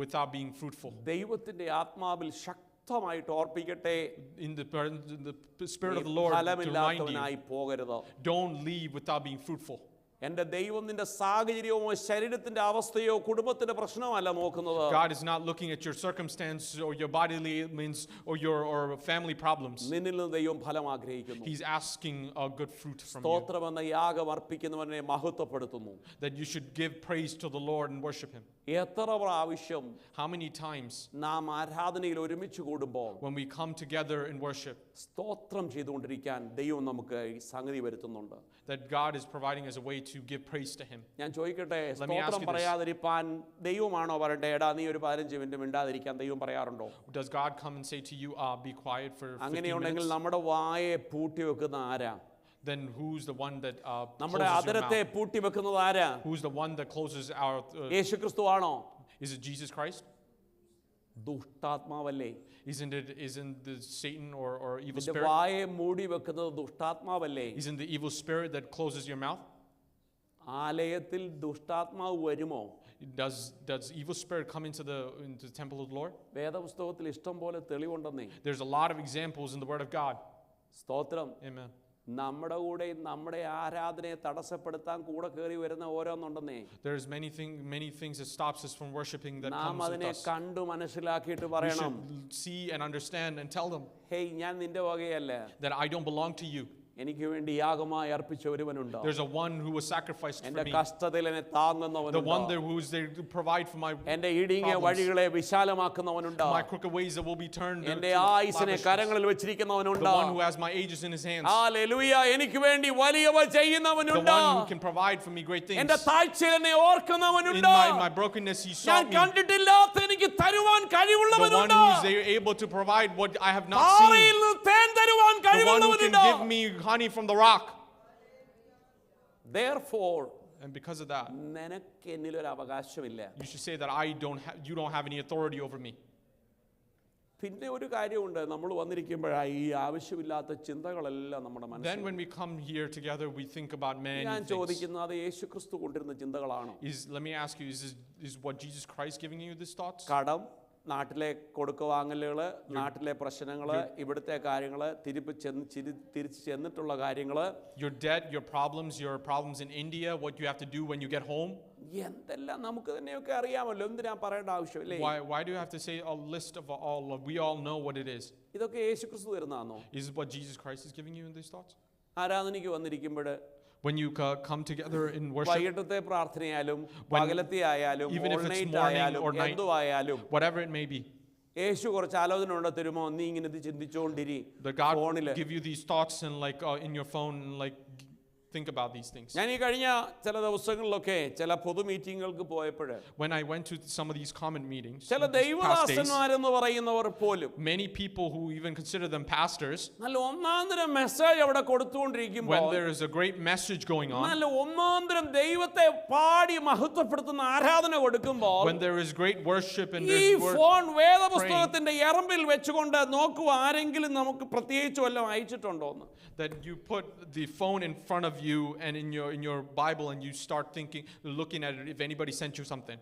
B: without being fruitful.
A: ദൈവത്തിന്റെ ആത്മാവിൽ ശക്തമായിട്ട് ഓർപ്പിക്കട്ടെ,
B: in the spirit of the Lord, to remind you, don't leave without being fruitful.
A: എൻ്റെ ദൈവം നിന്റെ സാഹചര്യമോ ശരീരത്തിന്റെ അവസ്ഥയോ കുടുംബത്തിന്റെ പ്രശ്നമല്ല നോക്കുന്നത്.
B: God is not looking at your circumstance or your bodily ailments or your family problems.
A: നിന്നിൽ നിന്ന് ദൈവം ഫലം ആഗ്രഹിക്കുന്നു.
B: He's asking a good fruit from you.
A: സ്തോത്രമെന്ന യാഗം അർപ്പിക്കുന്നവനെ മഹത്വപ്പെടുത്തുന്നു.
B: That you should give praise to the Lord and worship him.
A: എത്ര പ്രാവശ്യം
B: How many times
A: നാം ആരാധനയിൽ ഒരുമിച്ച് കൂടുമ്പോൾ
B: when we come together in worship
A: സ്തോത്രം ചെയ്തുകൊണ്ടിരിക്കാൻ ദൈവം നമുക്ക് ഈ സംഗതി വരുത്തുന്നുണ്ട്.
B: that God is providing us a way to give praise to him.
A: ഞാൻ ചോദിക്കട്ടെ, സ്തോത്രം പറയാതിരിക്കാൻ ദൈവമാണോ പറയട്ടെ എടാ നീ ഒരു 15 മിനിറ്റ് മിണ്ടാതിരിക്കാൻ ദൈവം പറയാറുണ്ടോ?
B: Does God come and say to you, be quiet for 15
A: അങ്ങനെയുണ്ടെങ്കിൽ
B: minutes?
A: നമ്മുടെ വായെ പൂട്ടി വെക്കുന്ന ആരാ?
B: Then who's the one that
A: നമ്മുടെ
B: closes your
A: അധരത്തെ
B: mouth?
A: പൂട്ടി വെക്കുന്നത് ആരാ?
B: Who's the one that closes our
A: യേശുക്രിസ്തു ആണോ?
B: is it Jesus Christ?
A: ദുഷ്ടാത്മാവല്ലേ?
B: Isn't the Satan or evil
A: നിന്റെ
B: spirit?
A: വായെ മൂടി വെക്കുന്നത് ദുഷ്ടാത്മാവല്ലേ?
B: Isn't the evil spirit that closes your mouth?
A: ആലയത്തിൽ ദുഷ്ടാത്മാവ് വരുമോ?
B: Does evil spirit come into the temple of the Lord?
A: വേദപുസ്തകത്തിൽ ഇഷ്ടം പോലെ തെളിവുണ്ടെന്നേ.
B: There's a lot of examples in the word of God.
A: സ്തോത്രം.
B: Amen.
A: നമ്മുടെ കൂടെ നമ്മുടെ ആരാധനയെ തടസ്സപ്പെടുത്താൻ കൂടെ കയറി വരുന്ന ഓരോന്നുണ്ടെന്നേ.
B: There's many things that stops us from worshiping that
A: നാം
B: comes with
A: അതിനെ
B: us.
A: കണ്ടു മനസ്സിലാക്കിയിട്ട്
B: We
A: പറയണം,
B: should see and understand and tell them
A: hey ഞാൻ നിന്റെ വകയല്ല,
B: that I don't belong to you.
A: എനിക്ക് വേണ്ടി യാഗമായി അർപ്പിച്ച ഒരുവനുണ്ട്.
B: There's a one who was sacrificed for
A: എന്റെ
B: me.
A: കഷ്ടതയിൽ എന്നെ
B: The
A: താങ്ങുന്നവനുണ്ട്.
B: one there who's there to provide for my
A: എന്റെ ഇടുങ്ങിയ
B: problems.
A: വഴികളെ വിശാലമാക്കുന്നവനുണ്ട്.
B: My crooked ways that will be turned to
A: എന്റെ ആയുസിനെ
B: lavishness.
A: കരങ്ങളിൽ വെച്ചിരിക്കുന്നവനുണ്ട്.
B: The one who has my ages in his hands.
A: Hallelujah. എനിക്ക് വേണ്ടി വലിയവ
B: The
A: ചെയ്യുന്നവനുണ്ട്.
B: one who can provide for me great things.
A: എന്റെ താഴ്ചയിൽ എന്നെ
B: In
A: ഓർക്കുന്നവനുണ്ട്.
B: my brokenness he
A: ഞാൻ
B: sought me.
A: കണ്ടിട്ടില്ലാത്ത എനിക്ക് തരുവാൻ
B: The one
A: കഴിവുള്ളവനുണ്ട്.
B: who is able to provide what I have not seen.
A: പാറയിൽ നിന്ന് തേൻ തരുവാൻ
B: The one who can
A: കഴിവുള്ളവനുണ്ട്.
B: give me honey from the rock.
A: Therefore,
B: And because of that,
A: നിനക്ക് എന്നിലൊരു അവകാശമില്ല.
B: you should say that you don't have any authority over me.
A: പിന്നെ ഒരു കാര്യമുണ്ട്, നമ്മൾ വന്നിരിക്കുമ്പോഴായി ഈ ആവശ്യമില്ലാത്ത ചിന്തകളെല്ലാം നമ്മുടെ
B: Then
A: മനസ്സിൽ.
B: when we come here together, we think about many
A: ഞാൻ
B: things.
A: ചോദിക്കുന്നത് അത് യേശുക്രിസ്തു കൊണ്ടിരുന്ന ചിന്തകളാണോ?
B: Let me ask you, is what Jesus Christ giving you these thoughts?
A: കടം, നാട്ടിലെ കൊടുക്കവാങ്ങലുകൾ, നാട്ടിലെ പ്രശ്നങ്ങൾ, ഇവിടുത്തെ കാര്യങ്ങൾ, തിരിച്ച് ചെന്നിട്ടുള്ള കാര്യങ്ങൾ,
B: Your debt, your problems in India, what you have to do when you get home.
A: എന്തെല്ലാം നമുക്ക് തന്നെയൊക്കെ അറിയാമല്ലോ, എന്തിനാ പറയേണ്ട ആവശ്യമില്ലേ?
B: Why do you have to say a list of all? We all know what it is.
A: ഇതൊക്കെ യേശുക്രിസ്തു തരുന്നതാണോ?
B: Is it what Jesus Christ is giving you in these thoughts?
A: ആരാധനയ്ക്ക് വന്നിരിക്കുമ്പോൾ
B: When you come together in worship,
A: വൈകിട്ടത്തെ പ്രാർത്ഥനയായാലും പകലത്തെ ആയാലും
B: even if it's
A: ഓൾനൈറ്റ്
B: morning
A: ആയാലും
B: or night,
A: എന്തുവായാലും
B: whatever it may be,
A: യേശു കുറച്ച് ആലോചന കൊണ്ട് തരുമോ, നീ ഇങ്ങനെ ഇത് ചിന്തിച്ചുകൊണ്ടിരി
B: that God
A: ഫോണില്.
B: give you these thoughts and like in your phone, like think about these things.
A: ഞാൻ ഈ കഴിഞ്ഞ ചില ദിവസങ്ങളിലൊക്കെ ചില പൊതു മീറ്റിങ്ങുകൾക്ക് പോയപ്പോൾ
B: When I went to some of these common meetings,
A: ചില
B: these past days,
A: ദൈവദാസന്മാരെന്ന് പറയുന്നവർ പോലും
B: many people who even consider them pastors,
A: നല്ല ഒന്നാന്തരം മെസ്സേജ് അവിടെ കൊടുത്തുകൊണ്ടിരിക്കുമ്പോൾ,
B: when there is a great message going on,
A: നല്ല ഒന്നാന്തരം ദൈവത്തെ പാടി മഹത്വപ്പെടുത്തുന്ന ആരാധന കൊടുക്കുമ്പോൾ,
B: when there is great worship and
A: ഈ
B: there's word,
A: ഫോൺ വേദപുസ്തകത്തിന്റെ എറമ്പിൽ വെച്ചുകൊണ്ട് നോക്കുക, ആരെങ്കിലും നമുക്ക് പ്രത്യേകിച്ച് വല്ലതും അയച്ചിട്ടുണ്ടോ എന്ന്.
B: that you put the phone in front of you and in your Bible and you start looking at it if anybody sent you something.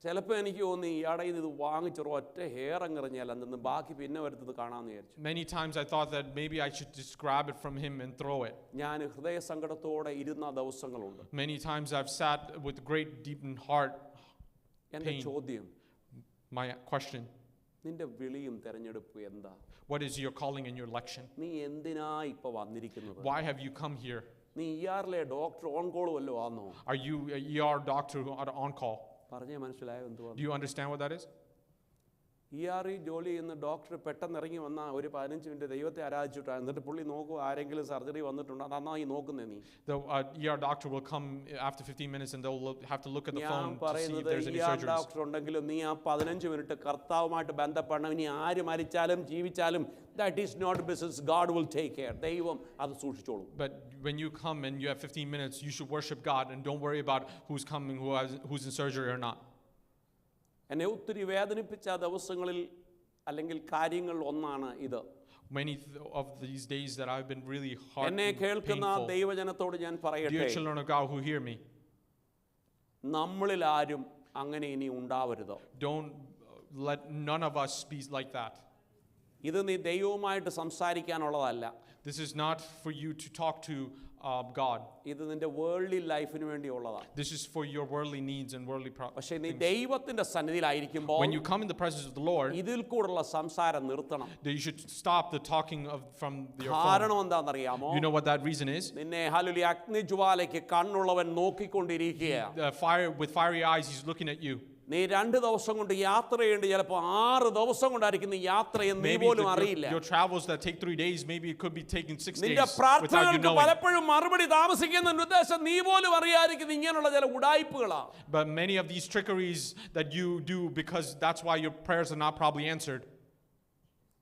A: ചിലപ്പോൾ എനിക്ക് തോന്നി ഇയാടെ ഇത് വാങ്ങിച്ചൊരു ഒറ്റ ഹെയർ അങ്ങെറിഞ്ഞാൽ അന്ന് ബാക്കി പിന്നെ വരുന്നത് കാണാമെന്ന് വിചാരിച്ചു.
B: Many times I thought that maybe I should just grab it from him and throw it.
A: ഞാൻ ഹൃദയ സങ്കടത്തോടെ ഇരുന്ന ദിവസങ്ങളുണ്ട്.
B: Many times I've sat with great deep in heart
A: എൻ്റെ
B: pain.
A: ചോദ്യം,
B: My question,
A: നിന്റെ വിളിയും തെരഞ്ഞെടുപ്പും എന്താ?
B: what is your calling and your election?
A: നീ എന്തിനാ ഇപ്പൊ വന്നിരിക്കുന്നത്?
B: Why have you come here?
A: നീ ഇയാറിലെ ഡോക്ടർ ഓൺ കോൾ വല്ലോ ആണോ?
B: Are you a ER doctor who are on call?
A: പറഞ്ഞേ മനസ്സിലായോ എന്തുവാ?
B: Do you understand what that is?
A: ER ജോലി ചെയ്യുന്ന ഡോക്ടർ പെട്ടെന്ന് ഇറങ്ങി വന്ന ഒരു 15 മിനിറ്റ് ദൈവത്തെ ആരാധിച്ചിട്ടാണ്, എന്നിട്ട് പുള്ളി നോക്കുക ആരെങ്കിലും സർജറി വന്നിട്ടുണ്ടോ, അത് നന്നായി നോക്കുന്നേ നീ.
B: The ER doctor will come after 15 minutes and they'll have to look at the
A: ഞാൻ
B: phone to see if
A: പറയുന്നത്
B: there's any
A: ER
B: surgeries.
A: Doctor ഉണ്ടെങ്കിലും നീ ആ 15 മിനിറ്റ് കർത്താവുമായിട്ട് ബന്ധപ്പെടണം. ഇനി ആര് മരിച്ചാലും ജീവിച്ചാലും that is not business. God will take care. ദൈവം അത് സൂക്ഷിച്ചോളും.
B: But when you come and you have 15 minutes, you should worship God and don't worry about who's coming, who's in surgery or not.
A: എന്നെ ഒത്തിരി വേദനിപ്പിച്ച ദിവസങ്ങളിൽ അല്ലെങ്കിൽ കാര്യങ്ങൾ ഒന്നാണ് ഇത്.
B: Many of these days that I've been really hard
A: എന്നെ
B: and
A: കേൾക്കുന്ന
B: painful.
A: ദൈവജനത്തോട് ഞാൻ
B: Dear
A: പറയട്ടെ,
B: children of God who hear me,
A: നമ്മളിൽ ആരും അങ്ങനെ ഇനി ഉണ്ടാവരുത്.
B: don't let none of us be like that.
A: ഇത് നീ ദൈവവുമായിട്ട് സംസാരിക്കാനുള്ളതല്ല.
B: This is not for you to talk to God.
A: ഇത് നിന്റെ വേൾഡ്ലി ലൈഫിന് വേണ്ടിയുള്ളതാണ്.
B: This is for your worldly needs and worldly
A: പക്ഷേ നീ
B: things.
A: ദൈവത്തിന്റെ സന്നിധിയിലായിരിക്കുമ്പോൾ
B: When you come in the presence of the Lord,
A: ഇതിൽ കൂടെയുള്ള സംസാരം നിർത്തണം.
B: that you should stop the talking from your phone.
A: കാരണം എന്താണെന്നറിയാമോ?
B: You know what that reason is?
A: നിന്നെ ഹല്ലേലൂയ അഗ്നിജ്വാലയ്ക്ക് കണ്ണുള്ളവൻ നോക്കിക്കൊണ്ടിരിക്കുകയാണ്.
B: With fiery eyes, he's looking at you.
A: നീ 2 ദിവസം കൊണ്ട് യാത്ര ചെയ്യേണ്ടി ചിലപ്പോൾ 6 ദിവസം കൊണ്ടായിരിക്കും നീ യാത്ര എന്ന് നീ പോലും അറിയില്ല.
B: Your travels that take 3 days, maybe it could be taking 6 days
A: നിന്റെ
B: without you
A: പ്രാർത്ഥനകൾക്ക്
B: knowing.
A: പലപ്പോഴും മറുപടി താമസിക്കുന്ന ഉദ്ദേശം നീ പോലും അറിയാതിരിക്കുന്ന ഇങ്ങനെയുള്ള ചില ഉടായ്പകളാണ്.
B: But many of these trickeries that you do, because that's why your prayers are not probably answered.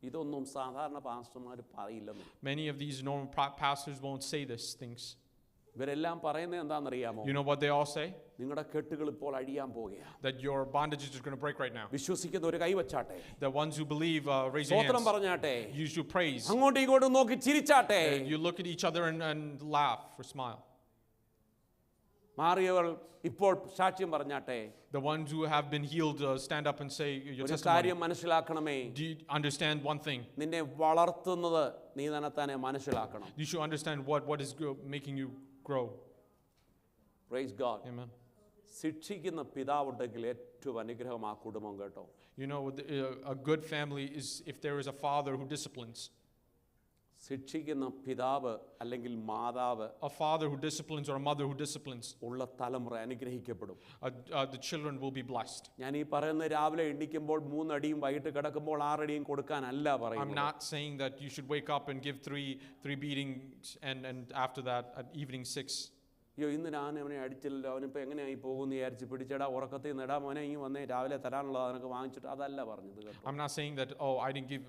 A: ഇതൊന്നും സാധാരണ പാസ്റ്റർമാർ പറയില്ലെന്ന്.
B: Many of these normal pastors won't say these things.
A: ഇവരെല്ലാം പറയുന്നത് എന്താണെന്നറിയാമോ?
B: You know what they all say?
A: നിങ്ങളുടെ കെട്ടുകൾ ഇപ്പോൾ അഴിയാൻ പോകുകയാണ്.
B: That your bondages are going to break right now.
A: വിശ്വസിക്കുന്ന ഒരു കൈവച്ചാട്ടെ.
B: The ones who believe, raise your
A: സ്തോത്രം
B: hands.
A: പറഞ്ഞാട്ടെ.
B: You should praise.
A: അങ്ങോട്ടും ഇങ്ങോട്ടും നോക്കി ചിരിച്ചാട്ടെ.
B: You look at each other and laugh or smile.
A: മാറിയവൾ ഇപ്പോൾ സാക്ഷ്യം പറഞ്ഞാട്ടെ.
B: The ones who have been healed, stand up and say your
A: ഒരു
B: testimony.
A: കാര്യം മനസ്സിലാക്കണമേ.
B: Do you understand one thing?
A: നിന്നെ വളർത്തുന്നത് നീ തന്നെ മനസ്സിലാക്കണം.
B: You should understand what is making you grow.
A: Praise God.
B: Amen.
A: ശിക്ഷിക്കുന്ന പിതാവുണ്ടെങ്കിൽ ഏറ്റവും അനുഗ്രഹം ആ കുടുംബം കേട്ടോ.
B: You know, a good family is if there is a father who disciplines.
A: ശിക്ഷിക്കുന്ന പിതാവ് അല്ലെങ്കിൽ മാതാവ്,
B: A father who disciplines or a mother who disciplines,
A: ഉള്ള തലമുറ അനുഗ്രഹിക്കപ്പെടും.
B: the children will be blessed.
A: ഞാൻ ഈ പറയുന്ന രാവിലെ എണ്ണിക്കുമ്പോൾ 3 അടിയും വൈകിട്ട് കിടക്കുമ്പോൾ 6 അടിയും കൊടുക്കാനല്ല
B: I'm
A: പറയുന്നത്.
B: not saying that you should wake up and give three beatings and after that at evening 6.
A: അയ്യോ ഇന്ന് ഞാൻ അവനെ അടിച്ചില്ലല്ലോ, അവനിപ്പോൾ എങ്ങനെയായി പോകുമെന്ന് വിചാരിച്ച് പിടിച്ചടാ ഉറക്കത്തിൽ നിടാ മോനെ ഈ വന്നേ രാവിലെ തരാനുള്ളത് അതിനൊക്കെ വാങ്ങിച്ചിട്ട് അതല്ല പറഞ്ഞത് കേട്ടോ.
B: I'm not saying that, I didn't give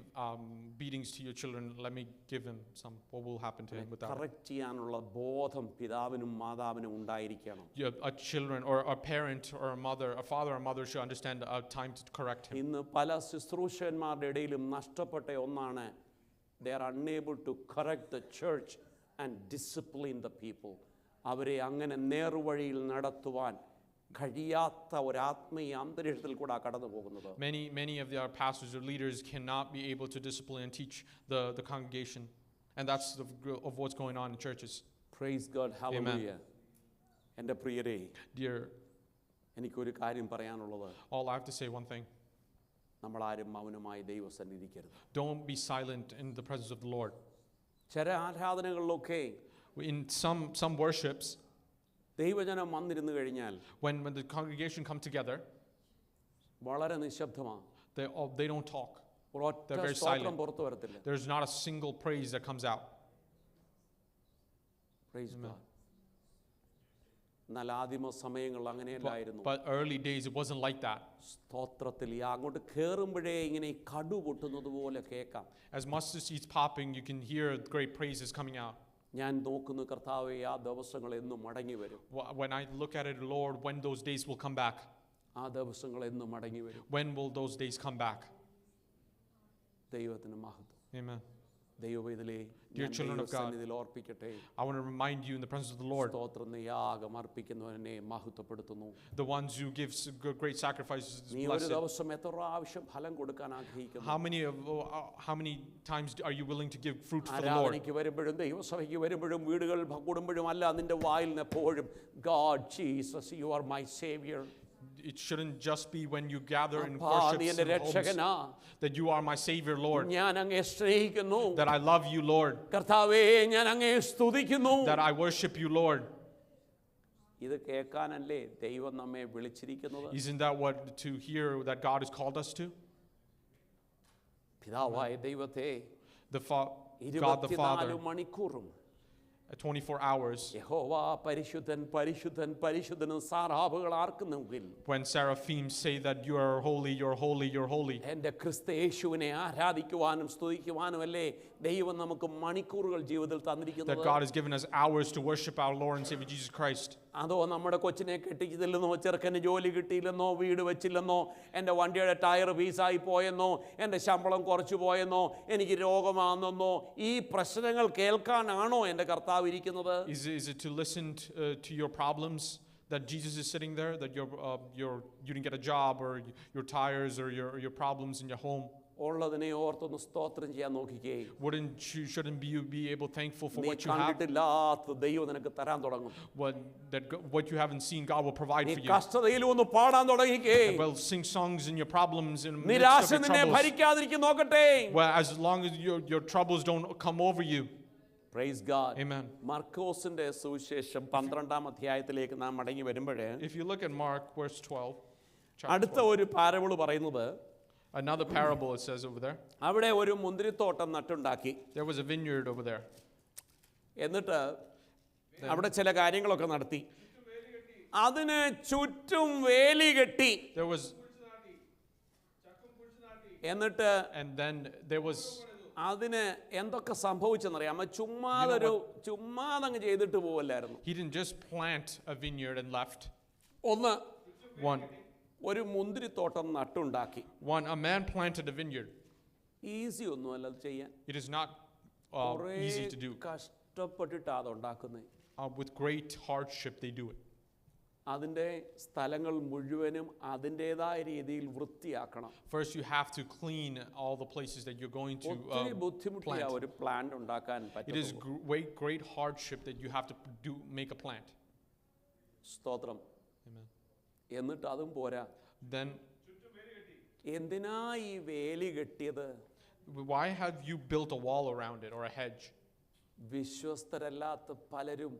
B: beatings to your children, let me give him some. What will happen to him with that?
A: Correct ചെയ്യാനുള്ള ബോധം പിതാവിനും മാതാവിനും ഉണ്ടായിരിക്കണം.
B: A children or a parent or a mother, a father or mother should understand a time to correct him.
A: ഇന്ന് പല ശുശ്രൂഷകന്മാരുടെ ഇടയിലും നഷ്ടപ്പെട്ട ഒന്നാണ്, they are unable to correct the church and discipline the people. അവരെ അങ്ങനെ നേർവഴിയിൽ നടത്തുവാൻ കഴിയാത്ത ഒരു ആത്മീയ അന്തരീക്ഷത്തിൽ കൂടെ കടന്നു പോകുന്നത്.
B: Many of our pastors or leaders cannot be able to discipline and teach the congregation, and that's of what's going on in churches.
A: Praise God. Hallelujah. എൻ്റെ പ്രിയരേ,
B: Dear,
A: എനിക്കൊരു കാര്യം പറയാനുള്ളത്,
B: all I have to say one thing.
A: നമ്മളാരും മൗനമായി ദൈവസന്നിധിക്കരുത്.
B: Don't be silent in the presence of the Lord.
A: ചില ആരാധനകളിലൊക്കെ
B: In some worships,
A: ദൈവജനം വന്നിരുന്നു കഴിഞ്ഞാൽ
B: when the congregation come together,
A: വളരെ നിശബ്ദമാണ്.
B: they don't talk.
A: ഒരൊറ്റ
B: They're very
A: സ്തോത്രം
B: silent.
A: പുറത്തു വരത്തില്ല.
B: There's not a single praise that comes out.
A: Praise God. എന്നാൽ ആദിമ സമയങ്ങളിൽ അങ്ങനെയല്ലായിരുന്നു.
B: But early days, it wasn't like that.
A: സ്തോത്രത്തിൽ അങ്ങോട്ട് കയറുമ്പോഴേ ഇങ്ങനെ കടു പൊട്ടുന്നത് പോലെ കേൾക്കാം.
B: As mustard seeds popping, you can hear great praises coming out.
A: ഞാൻ നോക്കുന്നു കർത്താവേ ആ ദിവസങ്ങൾ എന്നും മടങ്ങി വരും.
B: When I look at it, Lord, when those days will come back?
A: ആ ദിവസങ്ങൾ എന്നും മടങ്ങി വരും.
B: When will those days come back?
A: ദൈവത്തിന് മഹത്വം.
B: Amen.
A: ദൈവവേദലേ
B: Dear children of God,
A: ഓർപ്പിക്കട്ടെ.
B: I want to remind you in the presence of the Lord,
A: സ്തോത്രം യാഗം അർപ്പിക്കുന്നവനെ മഹത്വപ്പെടുത്തുന്നു.
B: the ones who give great sacrifices is
A: നീ ഒരു
B: blessed.
A: ദിവസം എത്ര പ്രാവശ്യം ഫലം കൊടുക്കാൻ ആഗ്രഹിക്കുന്നു?
B: How many times are you willing to give fruit for the Lord?
A: ആരാധനയ്ക്ക് വരുമ്പോഴും ദൈവസഭയ്ക്ക് വരുമ്പോഴും വീടുകൾ കൂടുമ്പോഴും അല്ല നിന്റെ വായിൽ നിന്ന് എപ്പോഴും God Jesus you are my savior.
B: It shouldn't just be when you gather in
A: അപ്പാ,
B: worship
A: നീ എൻ്റെ രക്ഷകനാ.
B: that you are my Savior, Lord.
A: ഞാൻ അങ്ങയെ സ്നേഹിക്കുന്നു.
B: That I love you, Lord.
A: കർത്താവേ ഞാൻ അങ്ങയെ സ്തുതിക്കുന്നു.
B: That I worship you, Lord.
A: ഇത് കേൾക്കാനല്ലേ ദൈവം നമ്മെ വിളിച്ചിരിക്കുന്നത്?
B: Isn't that what to hear that God has called us to?
A: പിതാവായ ദൈവത്തെ
B: God the Father,
A: 24 മണിക്കൂറും
B: 24 hours.
A: യഹോവ പരിശുദ്ധൻ പരിശുദ്ധൻ പരിശുദ്ധനും സാറാബുകൾ ആർക്കുന്നെങ്കിൽ
B: When seraphim say that you are holy, you're holy, you're holy.
A: എൻ്റെ ക്രിസ്തു യേശുവിനെ ആരാധിക്കുവാനും സ്തുതിക്കുവാനും അല്ലേ ദൈവം നമുക്ക് മണിക്കൂറുകൾ ജീവിതത്തിൽ
B: That
A: തന്നിരിക്കുന്നത്.
B: God has given us hours to worship our Lord and Savior Jesus Christ.
A: അതോ നമ്മുടെ കൊച്ചിനെ കെട്ടിച്ചില്ലെന്നോ ചെറുക്കന് ജോലി കിട്ടിയില്ലെന്നോ വീട് വെച്ചില്ലെന്നോ എൻ്റെ വണ്ടിയുടെ ടയർ പീസായി പോയെന്നോ എൻ്റെ ശമ്പളം കുറച്ചു പോയെന്നോ എനിക്ക് രോഗമാണെന്നോ ഈ പ്രശ്നങ്ങൾ കേൾക്കാനാണോ എൻ്റെ കർത്താവ് ഇരിക്കുന്നത്?
B: Is it to listen to your problems? That Jesus is sitting there, that you didn't get a job, or your tires, or your problems in your home?
A: ഉള്ളതിനെ ഓർത്തൊന്ന് സ്തോത്രം ചെയ്യാൻ നോക്കിക്കേ.
B: Shouldn't you be able thankful for
A: നീ
B: what you have?
A: കണ്ടിട്ടില്ലാത്ത ദൈവം നിനക്ക് തരാൻ തുടങ്ങും.
B: What you haven't seen, God will provide
A: നീ
B: for you.
A: കഷ്ടതയിലും ഒന്ന് പാടാൻ തുടങ്ങിക്കേ.
B: Well, sing songs in your problems, in the midst
A: നിരാശ
B: of your
A: നിന്നെ
B: troubles.
A: ഭരിക്കാതിരിക്കും നോക്കട്ടെ.
B: Well, as long as your troubles don't come over you.
A: Praise God.
B: Amen.
A: മർക്കോസിന്റെ സുവിശേഷം 12-ാം അധ്യായത്തിലേക്ക് നാം മടങ്ങി വരുമ്പോഴേ
B: If you look at Mark verse 12,
A: അടുത്ത ഒരു പാരബിൾ പറയുന്നത്
B: another parable it says over there.
A: അവിടെ ഒരു മുന്തിരിത്തോട്ടം നട്ടുണ്ടാക്കി.
B: There was a vineyard over there.
A: എന്നിട്ട് അവിടെ ചില കാര്യങ്ങളൊക്കെ നടത്തി. അതിന് ചുറ്റും വേലി കെട്ടി.
B: There was
A: എന്നിട്ട്
B: and then there was
A: അതിന് എന്തൊക്കെ സംഭവിച്ചെന്നറിയാമോ? ചുമ്മാതങ്ങ് ചെയ്തിട്ട് പോവല്ലായിരുന്നു.
B: He didn't just plant a vineyard and left.
A: ഒന്ന്
B: ഒരു
A: മുന്തിരിത്തോട്ടം നട്ടുണ്ടാക്കി.
B: A man planted a vineyard.
A: Easy ഒന്നുമല്ല അത് ചെയ്യാൻ.
B: It is not easy to do.
A: കഷ്ടപ്പെട്ടിട്ടാ അത് ഉണ്ടാക്കുന്നത്.
B: With great hardship they do it.
A: അതിൻ്റെ സ്ഥലങ്ങൾ മുഴുവനും അതിൻ്റെതായ രീതിയിൽ വൃത്തിയാക്കണം.
B: First you have to clean all the places that you're going to
A: ബുദ്ധിമുട്ടിയ ഒരു പ്ലാന്റ് ഉണ്ടാക്കാൻ
B: It is great hardship that you have to make a plant.
A: സ്തോത്രം.
B: Amen.
A: എന്നിട്ട് അതും പോരാ.
B: Then
A: എന്തിനാ ഈ വേലി കെട്ടിയത്?
B: Why have you built a wall around it or a hedge?
A: വിശ്വസ്തരല്ലാത്ത പലരും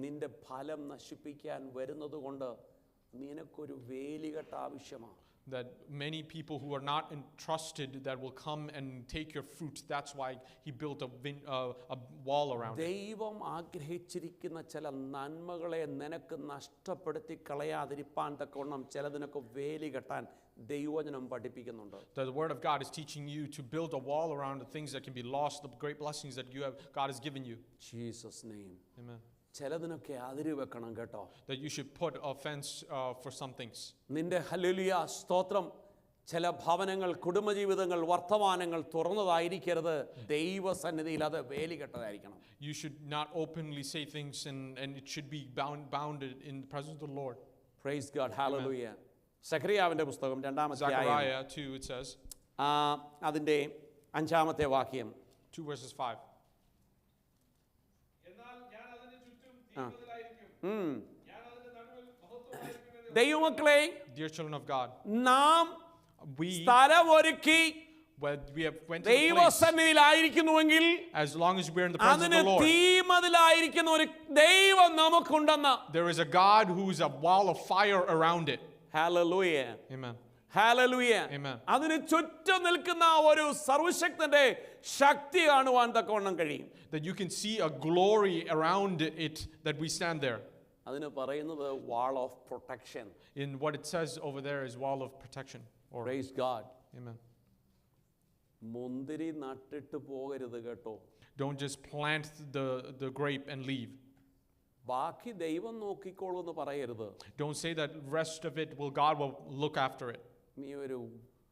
A: നിന്റെ ഫലം നശിപ്പിക്കാൻ വരുന്നത് കൊണ്ട് നിനക്കൊരു വേലികെട്ട് ആവശ്യമാണ്.
B: That many people who are not entrusted that will come and take your fruit. That's why he built a wall around it.
A: ദൈവം ആഗ്രഹിച്ചിരിക്കുന്ന ചില നന്മകളെ നിനക്ക് നഷ്ടപ്പെടുത്തി കളയാതിരിപ്പാൻ തക്കവണ്ണം ചിലതിനൊക്കെ വേലി കെട്ടാൻ ദൈവവചനം പഠിപ്പിക്കുന്നുണ്ട്.
B: The word of God is teaching you to build a wall around the things that can be lost, the great blessings that God has given you.
A: Jesus name.
B: Amen.
A: ചിലതിനൊക്കെ അതിര് വെക്കണം കേട്ടോ.
B: That you should put a fence for some things.
A: നിന്റെ hallelujah സ്തോത്രം ചില ഭവനങ്ങൾ കുടുംബജീവിതങ്ങൾ വർത്തമാനങ്ങൾ തുറന്നതായിരിക്കരുത്. ദൈവസന്നിധിയിൽ അത് വേലികെട്ടതായിരിക്കണം.
B: You should not openly say things and it should be bounded in the presence of the Lord.
A: Praise God. Hallelujah. സഖറിയാവിന്റെ പുസ്തകം 2-ാം അധ്യായം
B: Zechariah 2 it says.
A: അതിന്റെ 5-ാമത്തെ വാക്യം.
B: 2 verses 5.
A: ദൈവമക്കളെ,
B: Dear children of God,
A: നാം
B: we
A: സ്ഥലമൊരുക്കി
B: When we have went to the place,
A: ദൈവസന്നിധിയിലായിരിക്കുന്നുവെങ്കിൽ
B: as long as we're in the presence of
A: അതിന്
B: the Lord,
A: തീമതിലായിരിക്കുന്ന ഒരു ദൈവം നമുക്കുണ്ടെന്ന്.
B: there is a God who is a wall of fire around it.
A: Hallelujah,
B: Amen.
A: Hallelujah.
B: Amen.
A: അതിന് ചുറ്റും നിൽക്കുന്ന ഒരു സർവശക്തന്റെ ശക്തി കാണുവാൻ തക്കവണ്ണം കഴിയും.
B: That you can see a glory around it that we stand there.
A: അതിന് പറയുന്നത് wall of protection.
B: In what it says over there is wall of protection. Or,
A: praise God.
B: Amen.
A: മുന്തിരി നട്ടിട്ട് പോകരുത് കേട്ടോ.
B: Don't just plant the grape and leave.
A: ബാക്കി ദൈവം നോക്കിക്കോളൂ എന്ന് പറയരുത്.
B: Don't say that rest of it God will look after it.
A: നീ ഒരു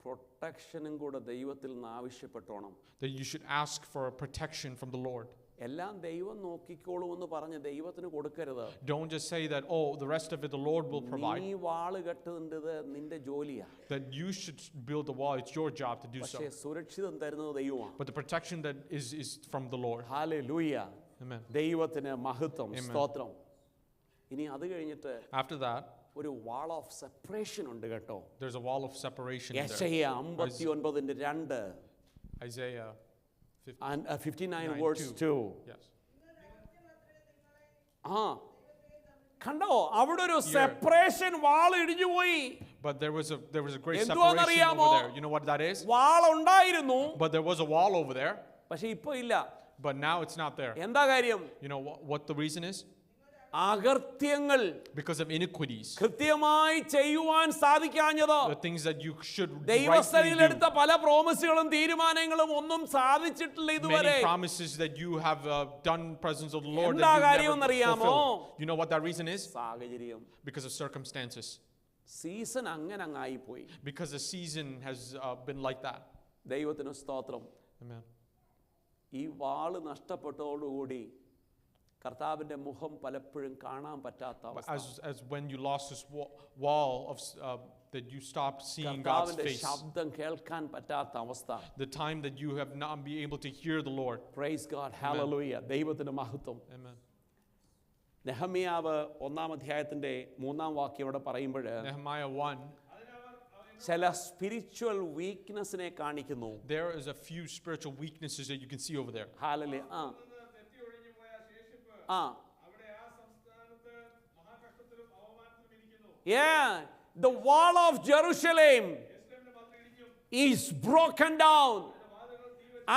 A: പ്രൊട്ടക്ഷനും കൂടെ ദൈവത്തിൽ നിന്ന് ആവശ്യപ്പെട്ടോണം.
B: That you should ask for a protection from the Lord.
A: എല്ലാം ദൈവം നോക്കിക്കോളൂ എന്ന് പറഞ്ഞ് ദൈവത്തിന് കൊടുക്കരുത്.
B: Don't just say that, oh, the rest of it the Lord will provide.
A: നീ വാള് കെട്ടുന്നത് നിന്റെ ജോലിയാ.
B: That you should build the wall. It's your job to do so.
A: പക്ഷേ സുരക്ഷിതം തരുന്നത് ദൈവമാണ്.
B: But the protection that is from the Lord.
A: Hallelujah.
B: Amen.
A: ദൈവത്തിന് മഹത്വം, സ്തോത്രം. ഇനി അത് കഴിഞ്ഞിട്ട്
B: After that,
A: ഒരു വാൾ ഓഫ് സെപ്പറേഷൻ ഉണ്ട് കേട്ടോ.
B: there's a wall of separation there.
A: യെശയ്യാ 59:2.
B: Isaiah
A: 59 verse 2.
B: Yes.
A: കണ്ടോ അവിടെ ഒരു സെപ്പറേഷൻ വാൾ ഇടിഞ്ഞു പോയി.
B: But there was a great
A: എന്തുവാന്ന്
B: separation
A: അറിയാമോ?
B: over there. You know what that is?
A: വാൾ ഉണ്ടായിരുന്നു,
B: But there was a wall over there,
A: പക്ഷെ ഇപ്പൊ ഇല്ല.
B: but now it's not there.
A: എന്താ കാര്യം?
B: You know what the reason is?
A: അകൃത്യങ്ങൾ
B: Because of iniquities.
A: കൃത്യമായി ചെയ്യുവാൻ സാധിക്കാഞ്ഞത്.
B: The things that you should rightly
A: ദൈവസന്നിധിയിലെടുത്ത
B: do.
A: പല പ്രോമിസുകളും തീരുമാനങ്ങളും ഒന്നും സാധിച്ചിട്ടില്ല ഇതുവരെ.
B: Many promises that you have done in the presence of the Lord
A: എന്താ
B: that you
A: കാര്യം
B: never
A: എന്നറിയാമോ?
B: fulfilled. You know what that reason is?
A: സാഹചര്യം,
B: Because of circumstances.
A: സീസൺ അങ്ങനെ അങ്ങായിപ്പോയി.
B: Because the season has been like that.
A: ദൈവത്തിന് സ്തോത്രം.
B: Amen.
A: ഈ വാള് നഷ്ടപ്പെട്ടതോടുകൂടി കർത്താവിന്റെ മുഖം പലപ്പോഴും കാണാൻ പറ്റാത്ത അവസ്ഥ.
B: As when you lost this wall of that you stopped seeing God's
A: കർത്താവിന്റെ
B: face.
A: ശബ്ദം കേൾക്കാൻ പറ്റാത്ത അവസ്ഥ.
B: The time that you have not been able to hear the Lord.
A: Praise God. Hallelujah. ദൈവത്തിന്റെ മഹത്വം.
B: Amen.
A: നെഹമ്യാവ് 1-ാം അധ്യായത്തിന്റെ 3-ാം വാക്യം ഇവിടെ പറയുമ്പോൾ
B: Nehemiah 1.
A: ചില സ്പിരിച്വൽ വീക്ക്നെസ്സിനെ കാണിക്കുന്നു.
B: There is a few spiritual weaknesses that you can see over there.
A: Hallelujah. Yeah, the wall of Jerusalem is broken down.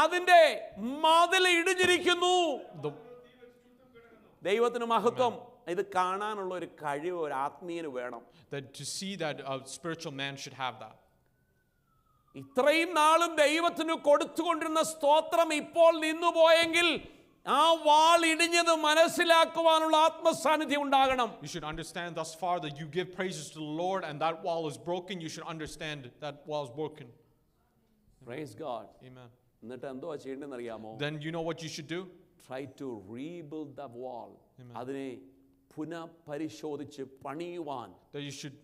A: അതിന്റെ മതിൽ ഇടിഞ്ഞിരിക്കുന്നു. ദൈവത്തിന് മഹത്വം. ഇത് കാണാനുള്ള ഒരു കഴിവ് ഒരു ആത്മീയന് വേണം.
B: That to see that a spiritual man should have that.
A: ഇത്രയും നാളും ദൈവത്തിന് കൊടുത്തുകൊണ്ടിരുന്ന സ്തോത്രം ഇപ്പോൾ നിന്നുപോയെങ്കിൽ ആ വാൾ ഇടിഞ്ഞത് മനസ്സിലാക്കുവാനുള്ള ആത്മസാന്നിധ്യം ഉണ്ടാകണം.
B: You should understand thus far that you give praises to the Lord and that wall is broken. You should understand that wall is broken.
A: Praise God.
B: Amen.
A: എന്നിട്ട് എന്തുവാ ചെയ്യേണ്ടതെന്ന് അറിയാമോ?
B: Then you know what you should do?
A: Try to rebuild the wall. അതിനെ പുനഃപരിശോധിച്ച് പണിയുവാൻ.
B: That you should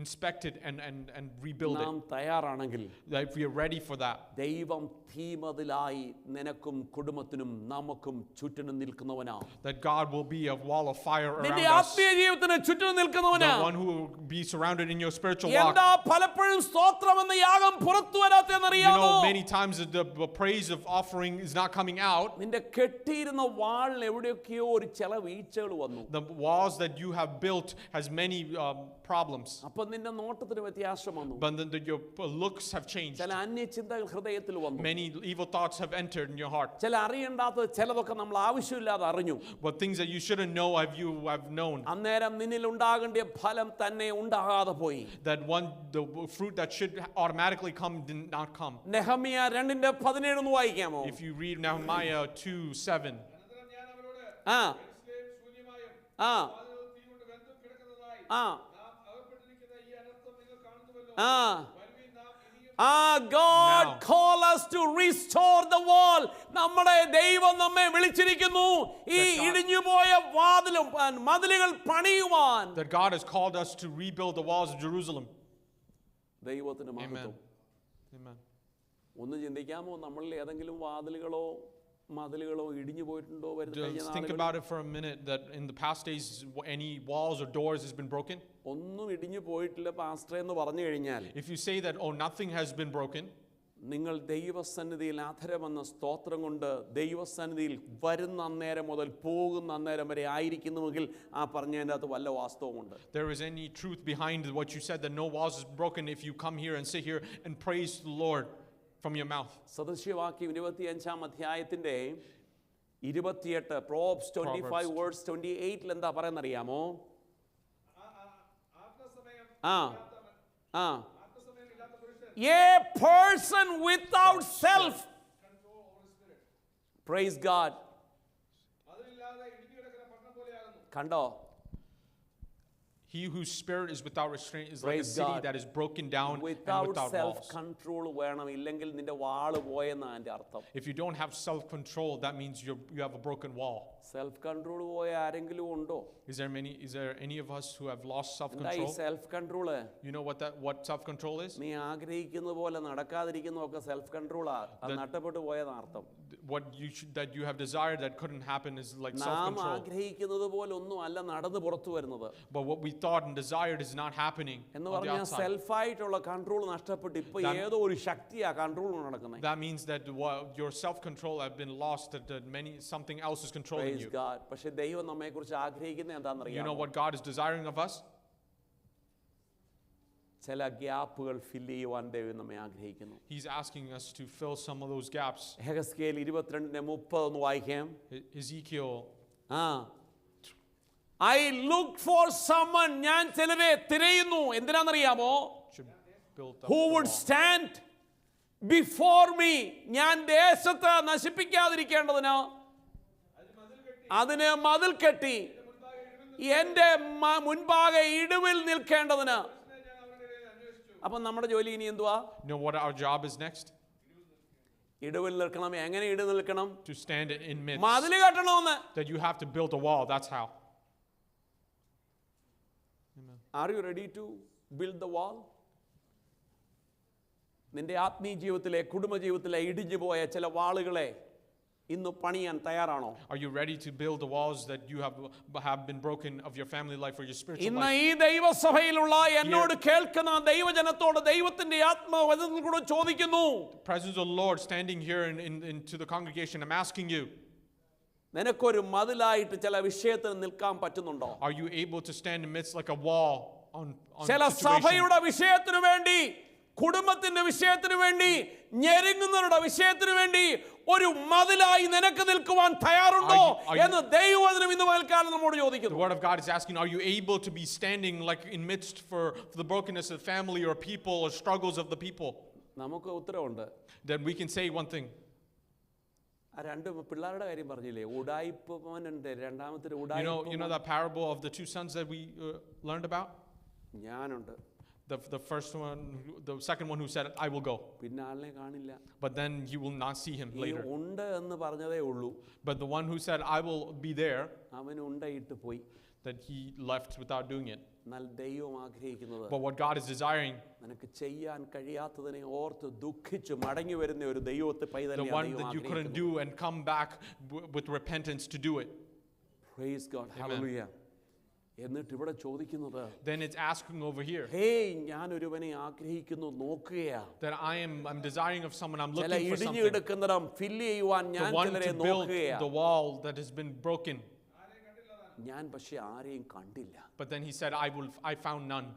B: inspect it and rebuild
A: നാം തയ്യാറാണെങ്കിൽ,
B: that if we are ready for that,
A: ദൈവം തീമതിലായി നിനക്കും കുടുംബത്തിനും നമുക്കും ചുറ്റിനും നിൽക്കുന്നവനാ.
B: that God will be a wall of fire around
A: നിന്റെ
B: us.
A: ആത്മീയ ജീവിതത്തിന് ചുറ്റിനും നിൽക്കുന്നവനാ.
B: The one who will be surrounded in your spiritual walk.
A: എന്താ പലപ്പോഴും സ്തോത്രം എന്ന യാഗം പുറത്തു
B: You
A: വരാത്തെന്നറിയാമോ?
B: know, many times the praise of offering is not coming out.
A: നിന്റെ കെട്ടിയിരുന്ന വാളിൽ എവിടെയൊക്കെയോ ഒരു ചില വീഴ്ചകൾ വന്നു.
B: The walls that you have built has many problems.
A: അപ്പൊ നിന്റെ നോട്ടത്തിന് വ്യത്യാസം വന്നു.
B: But then your looks have changed.
A: ചില അന്യചിന്തകൾ ഹൃദയത്തിൽ വന്നു.
B: Many evil thoughts have entered in your heart.
A: ചില അറിയണ്ടാത്ത ചിലതൊക്കെ നമ്മൾ ആവശ്യമില്ലാതെ അറിഞ്ഞു.
B: But things that you shouldn't know you have known.
A: അന്നേരം നിന്നിൽ ഉണ്ടാകേണ്ട ഫലം തന്നെ ഉണ്ടാകാതെ പോയി.
B: That the fruit that should automatically come did not come.
A: Nehemiah 2:17 ഒന്ന് വായിക്കാമോ?
B: If you read Nehemiah 2:7.
A: ആ ആ ആ God call us to restore the wall. നമ്മുടെ ദൈവം നമ്മെ വിളിച്ചിരിക്കുന്നു ഈ ഇടിഞ്ഞുപോയ വാതിലും മതിലുകൾ പണിയുവാൻ.
B: That God has called us to rebuild the walls of Jerusalem.
A: ദൈവത്തിന് മഹത്വം.
B: Amen.
A: ഒന്ന് ചിന്തിക്കാമോ, നമ്മളിൽ ഏതെങ്കിലും വാതിലുകളോ മതിലുകളോ ഇടിഞ്ഞു പോയിട്ടുണ്ടോ?
B: Just think about it for a minute, that in the past days any walls or doors has been broken.
A: ഒന്നും ഇടിഞ്ഞു പോയിട്ടില്ല പാസ്റ്റർ എന്ന് പറഞ്ഞു കഴിഞ്ഞാൽ,
B: if you say that, oh, nothing has been broken,
A: നിങ്ങൾ ദൈവസന്നിധിയിൽ അധരമെന്ന സ്തോത്രം കൊണ്ട് ദൈവസന്നിധിയിൽ വരുന്ന അന്നേരം മുതൽ പോകുന്ന അന്നേരം വരെ ആയിരിക്കുന്നുവെങ്കിൽ ആ പറഞ്ഞതിൻ്റെ അകത്ത് വല്ല വാസ്തവമുണ്ട്.
B: There is any truth behind what you said, that no walls is broken if you come here and sit here and praise the Lord from your mouth.
A: സദൃശ്യവാക്യം 25 അധ്യായത്തിന്റെ 28 Proverbs 25 verse 28 എന്താ പറയുന്നറിയാമോ? A person without self, praise God, കണ്ടോ?
B: He whose spirit is without restraint is like a
A: Praise
B: city
A: God.
B: that is broken down and
A: Without
B: without
A: self
B: walls.
A: control വേണം, ഇല്ലെങ്കിൽ നിന്റെ വാള് പോയെന്നാ എൻ്റെ അർത്ഥം.
B: If you don't have self-control, that means you have a broken wall.
A: Self control പോയ ആരെങ്കിലും ഉണ്ടോ?
B: Is there any of us who have lost
A: എന്താ ഈ
B: self-control?
A: Self control?
B: You know what self-control is?
A: നീ ആഗ്രഹിക്കുന്ന പോലെ നടക്കാതിരിക്കുന്നതൊക്കെ സെൽഫ് കൺട്രോളാ. അത് നഷ്ടപ്പെട്ടു പോയതാ അർത്ഥം.
B: That you have desired that couldn't happen is like
A: നാം
B: self-control.
A: ആഗ്രഹിക്കുന്നത് പോലെ ഒന്നും അല്ല നടന്നു പുറത്തു വരുന്നത്.
B: But what we thought and desired is not happening
A: എന്ന്
B: on the
A: പറഞ്ഞാൽ
B: outside.
A: സെൽഫായിട്ടുള്ള കൺട്രോൾ നഷ്ടപ്പെട്ട് ഇപ്പൊ ഏതോ ഒരു ശക്തിയാ കൺട്രോൾ നടക്കുന്നത്.
B: That means that your self-control have been lost, that something else is controlling
A: Praise
B: you.
A: God. പക്ഷേ ദൈവം നമ്മെക്കുറിച്ച് ആഗ്രഹിക്കുന്നത്
B: You know
A: എന്താണെന്നറിയാമോ?
B: what God is desiring of us?
A: ചില ഗ്യാപ്പുകൾ ഫില്ല് ചെയ്യുവാൻ ദൈവം നമ്മെ ആഗ്രഹിക്കുന്നു.
B: He's asking us to fill some of those gaps.
A: ഹെഗസ്കേൽ 22:30 ഒന്ന് വായിക്കാം.
B: Ezekiel,
A: I looked for someone, ഞാൻ ചിലരെ തിരയുന്നു. എന്തിനാണെന്നറിയാമോ?
B: should build up
A: Who
B: the
A: would
B: wall.
A: stand before me, ഞാൻ ദേശത്ത് നശിപ്പിക്കാതിരിക്കേണ്ടതിന് അതിന് മതിൽ കെട്ടി എൻ്റെ മുൻപാകെ ഇടിവിൽ നിൽക്കേണ്ടതിന്. അപ്പം നമ്മുടെ ജോലി ഇനി എന്തുവാ?
B: You know what our job is next?
A: ഇടിവിൽ നിൽക്കണം. എങ്ങനെ ഇടി നിൽക്കണം?
B: To stand in midst.
A: മതിൽ കെട്ടണമെന്ന്.
B: That you have to build a wall. That's how.
A: Are you ready to build the wall? നിന്റെ ആത്മീയ ജീവിതത്തിലെ കുടുംബ ജീവിതത്തിലെ ഇടിഞ്ഞു പോയ ചില വാളുകളെ ഇന്ന് പണിയാൻ തയ്യാറാണോ?
B: Are you ready to build the walls that you have been broken of your family life or your spiritual
A: ഇന്ന്
B: life?
A: ഈ ദൈവസഭയിലുള്ള എന്നോട് കേൾക്കുന്ന ദൈവജനത്തോട് ദൈവത്തിന്റെ ആത്മാവചനത്തിൽ കൂടെ ചോദിക്കുന്നു.
B: The presence of the Lord standing here into the congregation, I'm asking you.
A: നിനക്കൊരു മതിലായിട്ട് ചില വിഷയത്തിൽ നിൽക്കാൻ പറ്റുന്നുണ്ടോ?
B: Are you able to stand in midst like a wall on
A: ചില
B: situation?
A: സഭയുടെ വിഷയത്തിനു വേണ്ടി, കുടുംബത്തിന്റെ വിഷയത്തിനു വേണ്ടി, ഞെരുങ്ങുന്നവരുടെ വിഷയത്തിനു വേണ്ടി ഒരു മതിലായി നിനക്ക് നിൽക്കുവാൻ തയ്യാറുണ്ടോ എന്ന് ദൈവവചനം ഇന്ന് പകൽക്കാലം നമ്മോട് ചോദിക്കുന്നു.
B: The word of God is asking, are you able to be standing like in midst for the brokenness of family or people or struggles of the people?
A: നമുക്ക് ഉത്തരവുണ്ട്.
B: Then we can say one thing.
A: ആ രണ്ട് പിള്ളേരുടെ കാര്യം പറഞ്ഞില്ലേ? ഉടായിപ്പ് മോനുണ്ട്, രണ്ടാമത്തെ
B: You know that parable of the two sons that we learned about?
A: ഞാനുണ്ട്.
B: The first one, the second one who said, I will go.
A: പിന്നെ ആളിനെ കാണില്ല.
B: But then you will not see him later.
A: ഉണ്ട് എന്ന് പറഞ്ഞതേ ഉള്ളൂ.
B: But the one who said, I will be there,
A: അവൻ ഉണ്ടയിട്ട് പോയി.
B: that he left without doing it.
A: എന്നാൽ ദൈവം ആഗ്രഹിക്കുന്നത്
B: But what God is desiring,
A: നിനക്ക് ചെയ്യാൻ കഴിയാത്തതിനെ ഓർത്ത് ദുഃഖിച്ച് മടങ്ങി വരുന്ന ഒരു ദൈവത്തെ
B: the
A: പൈതലിനെ
B: one that you couldn't do and come back with repentance to do it.
A: Praise God. Hallelujah. എന്നിട്ട് ഇവിടെ ചോദിക്കുന്നത്,
B: Then it's asking over here
A: ഞാൻ ഒരുവനെ ആഗ്രഹിക്കുന്നു, നോക്കുകയാ.
B: that I'm desiring of someone, I'm
A: ചില
B: looking for
A: ഇടിഞ്ഞു
B: something.
A: കിടക്കുന്നിടം ഫില്ല് ചെയ്യുവാൻ
B: The
A: ഞാൻ
B: one
A: ചിലരെ
B: to build
A: നോക്കുകയാ.
B: the wall that has been broken.
A: ഞാൻ പക്ഷെ ആരെയും കണ്ടില്ല.
B: But then he said, I found none.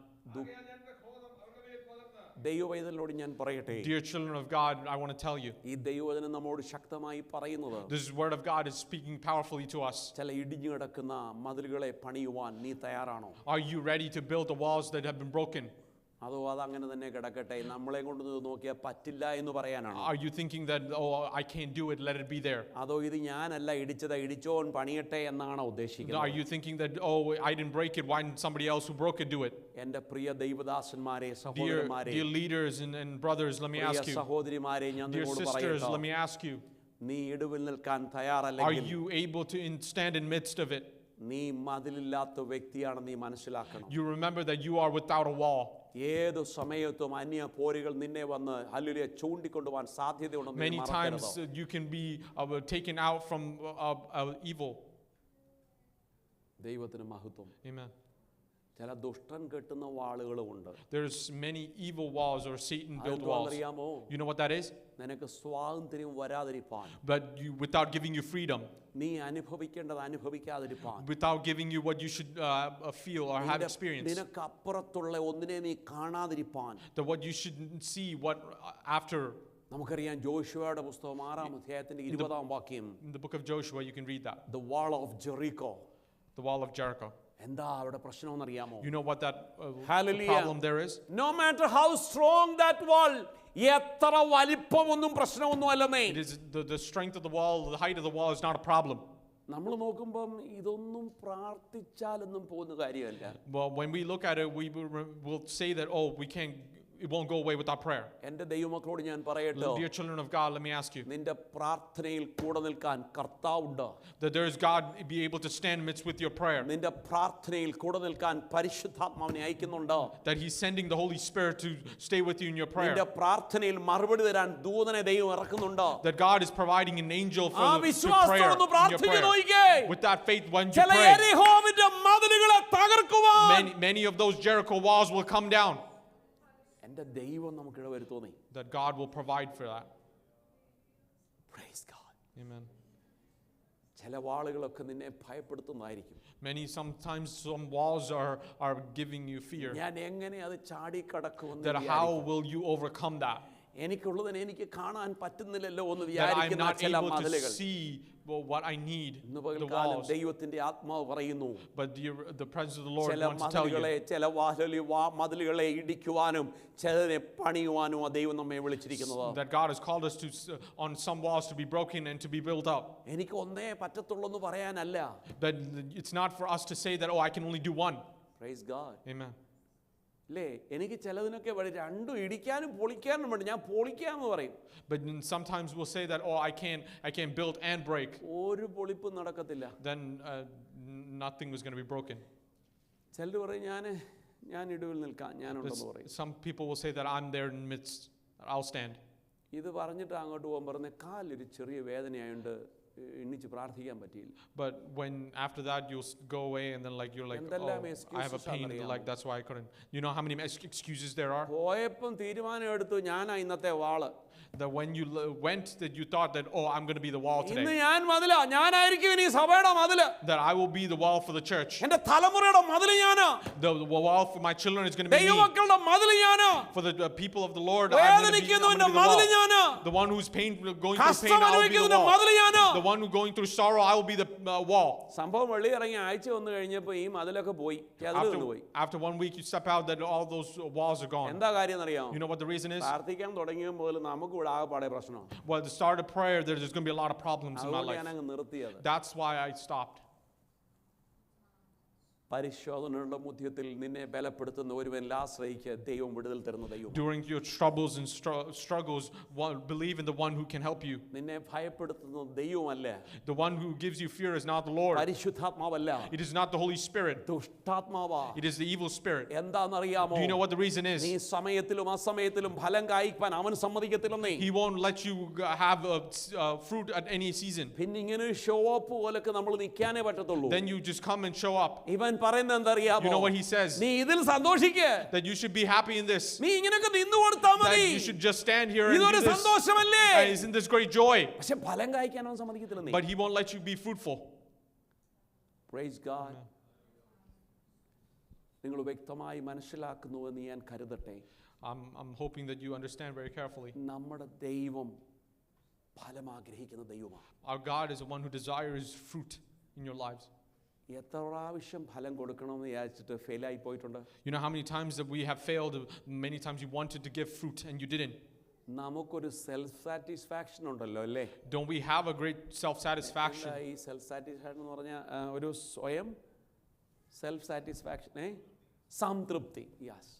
A: ദൈവവചനത്തോട് ഞാൻ പറയട്ടെ,
B: Dear children of God, I want to tell you,
A: ഈ ദൈവവചനം നമ്മോട് ശക്തമായി പറയുന്നത്,
B: this word of God is speaking powerfully to us.
A: ചില ഇടിഞ്ഞു കിടക്കുന്ന മതിലുകളെ പണിയുവാൻ നീ തയ്യാറാണോ?
B: Are you ready to build the walls that have been broken?
A: അതോ അതങ്ങനെ തന്നെ കിടക്കട്ടെ, നമ്മളെ കൊണ്ട് നോക്കിയാൽ പറ്റില്ല എന്ന് പറയാനാണോ?
B: Are you thinking that, oh, I can't do it, let it be there?
A: അതോ ഇത് ഞാനല്ല ഇടിച്ചത്, ഇടിച്ചോൻ പണിയട്ടെ എന്നാണോ
B: Are
A: ഉദ്ദേശിക്കുന്നത്?
B: you thinking that, oh, I didn't break it, why didn't somebody else who broke it do it?
A: എൻ്റെ പ്രിയ ദൈവദാസന്മാരെ,
B: Dear
A: സഹോദരന്മാരെ,
B: leaders and brothers, let me
A: Priya
B: ask you.
A: സഹോദരിമാരെ, ഞാൻ
B: Dear
A: നിങ്ങളോട്
B: sisters,
A: പറയട്ടെ,
B: let me ask you.
A: നീ ഇടിവിൽ നിൽക്കാൻ
B: Are
A: തയ്യാറല്ലെങ്കിൽ
B: you able to stand in midst of it?
A: നീ മതിലില്ലാത്ത വ്യക്തിയാണ് നീ മനസ്സിലാക്കണം.
B: You remember that you are without a wall.
A: ഏതു സമയത്തും അന്യ പോരുകൾ നിന്നെ വന്ന് ഹല്ലേലൂയ ചൂണ്ടിക്കൊണ്ടുപോകാൻ സാധ്യതയുണ്ടെന്ന്
B: Many
A: നീ
B: times
A: മറക്കരുത്.
B: you can be taken out from evil.
A: ദൈവത്തിന് മഹത്വം.
B: Amen.
A: ചില ദുഷ്ടൻ കെട്ടുന്ന വാളുകളുമുണ്ട്.
B: There's many evil walls or Satan built walls.
A: അറിയാമോ?
B: You know what that is?
A: നിനക്ക് സ്വാതന്ത്ര്യം വരാതിരിപ്പാൻ,
B: But without giving you freedom,
A: നീ അനുഭവിക്കേണ്ടത് അനുഭവിക്കാതിരിപ്പാൻ,
B: without giving you what you should feel or have experienced,
A: നിനക്ക് അപ്പുറത്തുള്ള ഒന്നിനെ നീ കാണാതിരിപ്പാൻ,
B: that what you should see what after.
A: നമുക്കറിയാം ജോഷുവയുടെ പുസ്തകം 6-ാം അധ്യായത്തിന്റെ 20-ാം വാക്യം.
B: In the book of Joshua you can read that.
A: The wall of Jericho.
B: The wall of Jericho.
A: എന്താ അവിടെ പ്രശ്നമെന്ന് അറിയാമോ?
B: You know what that
A: Hallelujah.
B: problem there is?
A: No matter how strong that wall, എത്ര വലിപ്പമൊന്നും പ്രശ്നമൊന്നും അല്ലെന്നേ.
B: It is the strength of the wall, the height of the wall is not a problem.
A: നമ്മൾ നോക്കുമ്പം ഇതൊന്നും പ്രാർത്ഥിച്ചാലൊന്നും പോകുന്ന കാര്യമല്ല.
B: Well, when we look at it, we will say that, oh, it won't go away without prayer.
A: എൻ്റെ ദൈവമക്കളോട് ഞാൻ പറയട്ടെ,
B: Dear children of God, let me ask you,
A: നിന്റെ പ്രാർത്ഥനയിൽ കൂടെ നിൽക്കാൻ കർത്താവുണ്ട്.
B: that there is God be able to stand midst with your prayer.
A: നിന്റെ പ്രാർത്ഥനയിൽ കൂടെ നിൽക്കാൻ പരിശുദ്ധാത്മാവിനെ അയക്കുന്നുണ്ട്.
B: That He's sending the Holy Spirit to stay with you in your prayer.
A: നിന്റെ പ്രാർത്ഥനയിൽ മറുപടി തരാൻ ദൂതനെ ദൈവം ഇറക്കുന്നുണ്ട്.
B: That God is providing an angel for
A: ആ
B: the prayer.
A: വിശ്വാസത്തോടെ പ്രാർത്ഥിച്ചു നോക്കിക്കേ.
B: With that faith, when you
A: ചില
B: pray,
A: യെരിഹോവിന്റെ മതിലുകളെ തകർക്കുവാൻ
B: many of those Jericho walls will come down.
A: എൻ്റെ ദൈവം നമുക്ക് ഇടവരുത്തോന്നേ.
B: That God will provide for that.
A: Praise God.
B: Amen.
A: ചില വാളുകളൊക്കെ നിന്നെ ഭയപ്പെടുത്തുന്നതായിരിക്കും.
B: Sometimes some walls are giving you fear.
A: ഞാൻ എങ്ങനെ അത് ചാടിക്കടക്കുമെന്ന്
B: That how will you overcome that?
A: എനിക്കുള്ളതിനെ എനിക്ക് കാണാൻ പറ്റുന്നില്ലല്ലോ എന്ന്
B: That I'm
A: വിചാരിക്കുന്ന
B: not
A: ചില
B: able to
A: Mathilukal.
B: see what I need,
A: ഇന്ന്
B: the
A: പകൽക്കാലം
B: walls.
A: ദൈവത്തിന്റെ ആത്മാവ് പറയുന്നു,
B: But the presence of the Lord
A: ചില
B: wants to tell
A: മതിലുകളെ,
B: you
A: ചില മതിലുകളെ ഇടിക്കുവാനും ചിലതിനെ പണിയുവാനും ആ ദൈവം നമ്മെ വിളിച്ചിരിക്കുന്നത്.
B: that God has called us to on some walls to be broken and to be built up.
A: എനിക്ക് ഒന്നേ പറ്റത്തുള്ളൂ എന്ന് പറയാനല്ല.
B: But it's not for us to say that, oh, I can only do one.
A: Praise God.
B: Amen.
A: അല്ലേ? എനിക്ക് ചിലതിനൊക്കെ രണ്ടും ഇടിക്കാനും പൊളിക്കാനും വേണ്ടി ഞാൻ പൊളിക്കാന്ന് പറയും.
B: But sometimes we'll say that, oh, I can build and break.
A: ഒരു പൊളിപ്പും നടക്കത്തില്ല.
B: Then nothing was going to be broken.
A: ചിലർ പറയും ഞാൻ ഇടുവിൽ നിൽക്കാം, ഞാനുണ്ടെന്ന് പറയും.
B: Some people will say that I'm there in the midst, I'll stand.
A: ഇത് പറഞ്ഞിട്ട് അങ്ങോട്ട് പോകാൻ പറഞ്ഞ കാലൊരു ചെറിയ വേദനയായോണ്ട് എണ്ണിച്ച് പ്രാർത്ഥിക്കാൻ പറ്റിയില്ല.
B: But when after that you'll go away and then you're like, oh, I have a pain in the leg, that's why I couldn't. You know how many excuses there are?
A: പോയപ്പം തീരുമാനം എടുത്തു ഞാനാ ഇന്നത്തെ വാള്.
B: That when you went, that you thought that, oh, I'm going to be the wall
A: ഇന്ന്
B: today.
A: ഞാൻ മതിലാ, ഞാനായിരിക്കും ഇനി സഭയുടെ മതില്.
B: That I will be the wall for the church.
A: എൻ്റെ തലമുറയുടെ മതില് ഞാനാ.
B: The wall for my children is going to be me.
A: ദൈവമക്കളുടെ മതില് ഞാനാ.
B: For the people of the Lord, I'm going to be
A: വേദനിക്കുന്നവന്റെ മതില് ഞാനാ.
B: the one who's going through pain,
A: കഷ്ടം
B: I will be the
A: അനുഭവിക്കുന്നവന്റെ മതില് ഞാനാ.
B: wall. The one who's going through sorrow, I will be the wall.
A: സംഭവം വെള്ളി ഇറങ്ങി ആഴ്ച വന്നു കഴിഞ്ഞപ്പോൾ ഈ മതിലൊക്കെ പോയി, ചതുർന്ന് പോയി.
B: After 1 week you step out, that all those walls are gone.
A: എന്താ കാര്യം എന്നറിയാമോ?
B: You know what the reason is?
A: പ്രാർത്ഥിക്കാൻ തുടങ്ങിയപ്പോൾ പോലും നമുക്ക് ഇവിടെ ആകെപ്പാടെ പ്രശ്നം.
B: Well, at the start of prayer, there's going to be a lot of problems in my
A: അതുകൊണ്ട്
B: life.
A: ഞാൻ അങ്ങ് നിർത്തിയത്.
B: That's why I stopped.
A: പരിശോധനയുടെ മധ്യത്തിൽ നിന്നെ ബലപ്പെടുത്തുന്ന ഒരുവനിൽ ആശ്രയിക്കുക, ദൈവം വിടുതൽ തരുന്ന ദൈവം.
B: During your troubles and struggles, believe in the one who can help you.
A: നിന്നെ ഭയപ്പെടുത്തുന്ന ദൈവമല്ല.
B: The one who gives you fear is not the Lord.
A: പരിശുദ്ധാത്മാവല്ല.
B: It is not the Holy Spirit.
A: ദുഷ്ടാത്മാവാ.
B: It is the evil spirit.
A: എന്താണെന്നറിയാമോ?
B: Do you know what the reason is?
A: നീ സമയത്തിലും അസമയത്തിലും ഫലം കായ്ക്കാൻ അവൻ സമ്മതിക്കത്തില്ലെന്നേ.
B: He won't let you have fruit at any season.
A: പിന്നെ ഇങ്ങനെ show up പോലൊക്കെ നമ്മൾ നിൽക്കാനേ പറ്റത്തുള്ളൂ.
B: Then you just come and show up.
A: ഇവൻ പറയുന്നത് എന്തറിയാമോ?
B: You know what he says?
A: നീ ഇതിൽ സന്തോഷിക്ക്.
B: That you should be happy in this.
A: നീ ഇങ്ങനെയൊക്കെ നിന്നു കൊടുത്താൽ
B: That
A: മതി.
B: you should just stand here and
A: ഇതൊരു
B: do this.
A: സന്തോഷമല്ലേ?
B: Isn't this great joy?
A: പക്ഷെ ഫലം കായ്ക്കാൻ അവൻ സമ്മതിക്കത്തില്ലെന്നേ.
B: But he won't let you be fruitful.
A: Praise God. നിങ്ങൾ വ്യക്തമായി മനസ്സിലാക്കുന്നുവെന്ന് ഞാൻ കരുതട്ടെ.
B: I'm hoping that you understand very carefully.
A: നമ്മുടെ ദൈവം ഫലം ആഗ്രഹിക്കുന്ന ദൈവമാണ്.
B: Our God is the one who desires fruit in your lives.
A: എത്ര പ്രാവശ്യം ഫലം കൊടുക്കണമെന്ന് വിചാരിച്ചിട്ട് ഫെയിലായി പോയിട്ടുണ്ട്?
B: You know how many times that we have failed? Many times you wanted to give fruit and you didn't.
A: നമുക്കൊരു സെൽഫ് സാറ്റിസ്ഫാക്ഷൻ ഉണ്ടല്ലോ അല്ലേ?
B: Don't we have a great self-satisfaction?
A: ഈ സെൽഫ് സാറ്റിസ്ഫാക്ഷൻ എന്ന് പറഞ്ഞാൽ ഒരു സ്വയം സെൽഫ് സാറ്റിസ്ഫാക്ഷൻ, സംതൃപ്തി. Yes,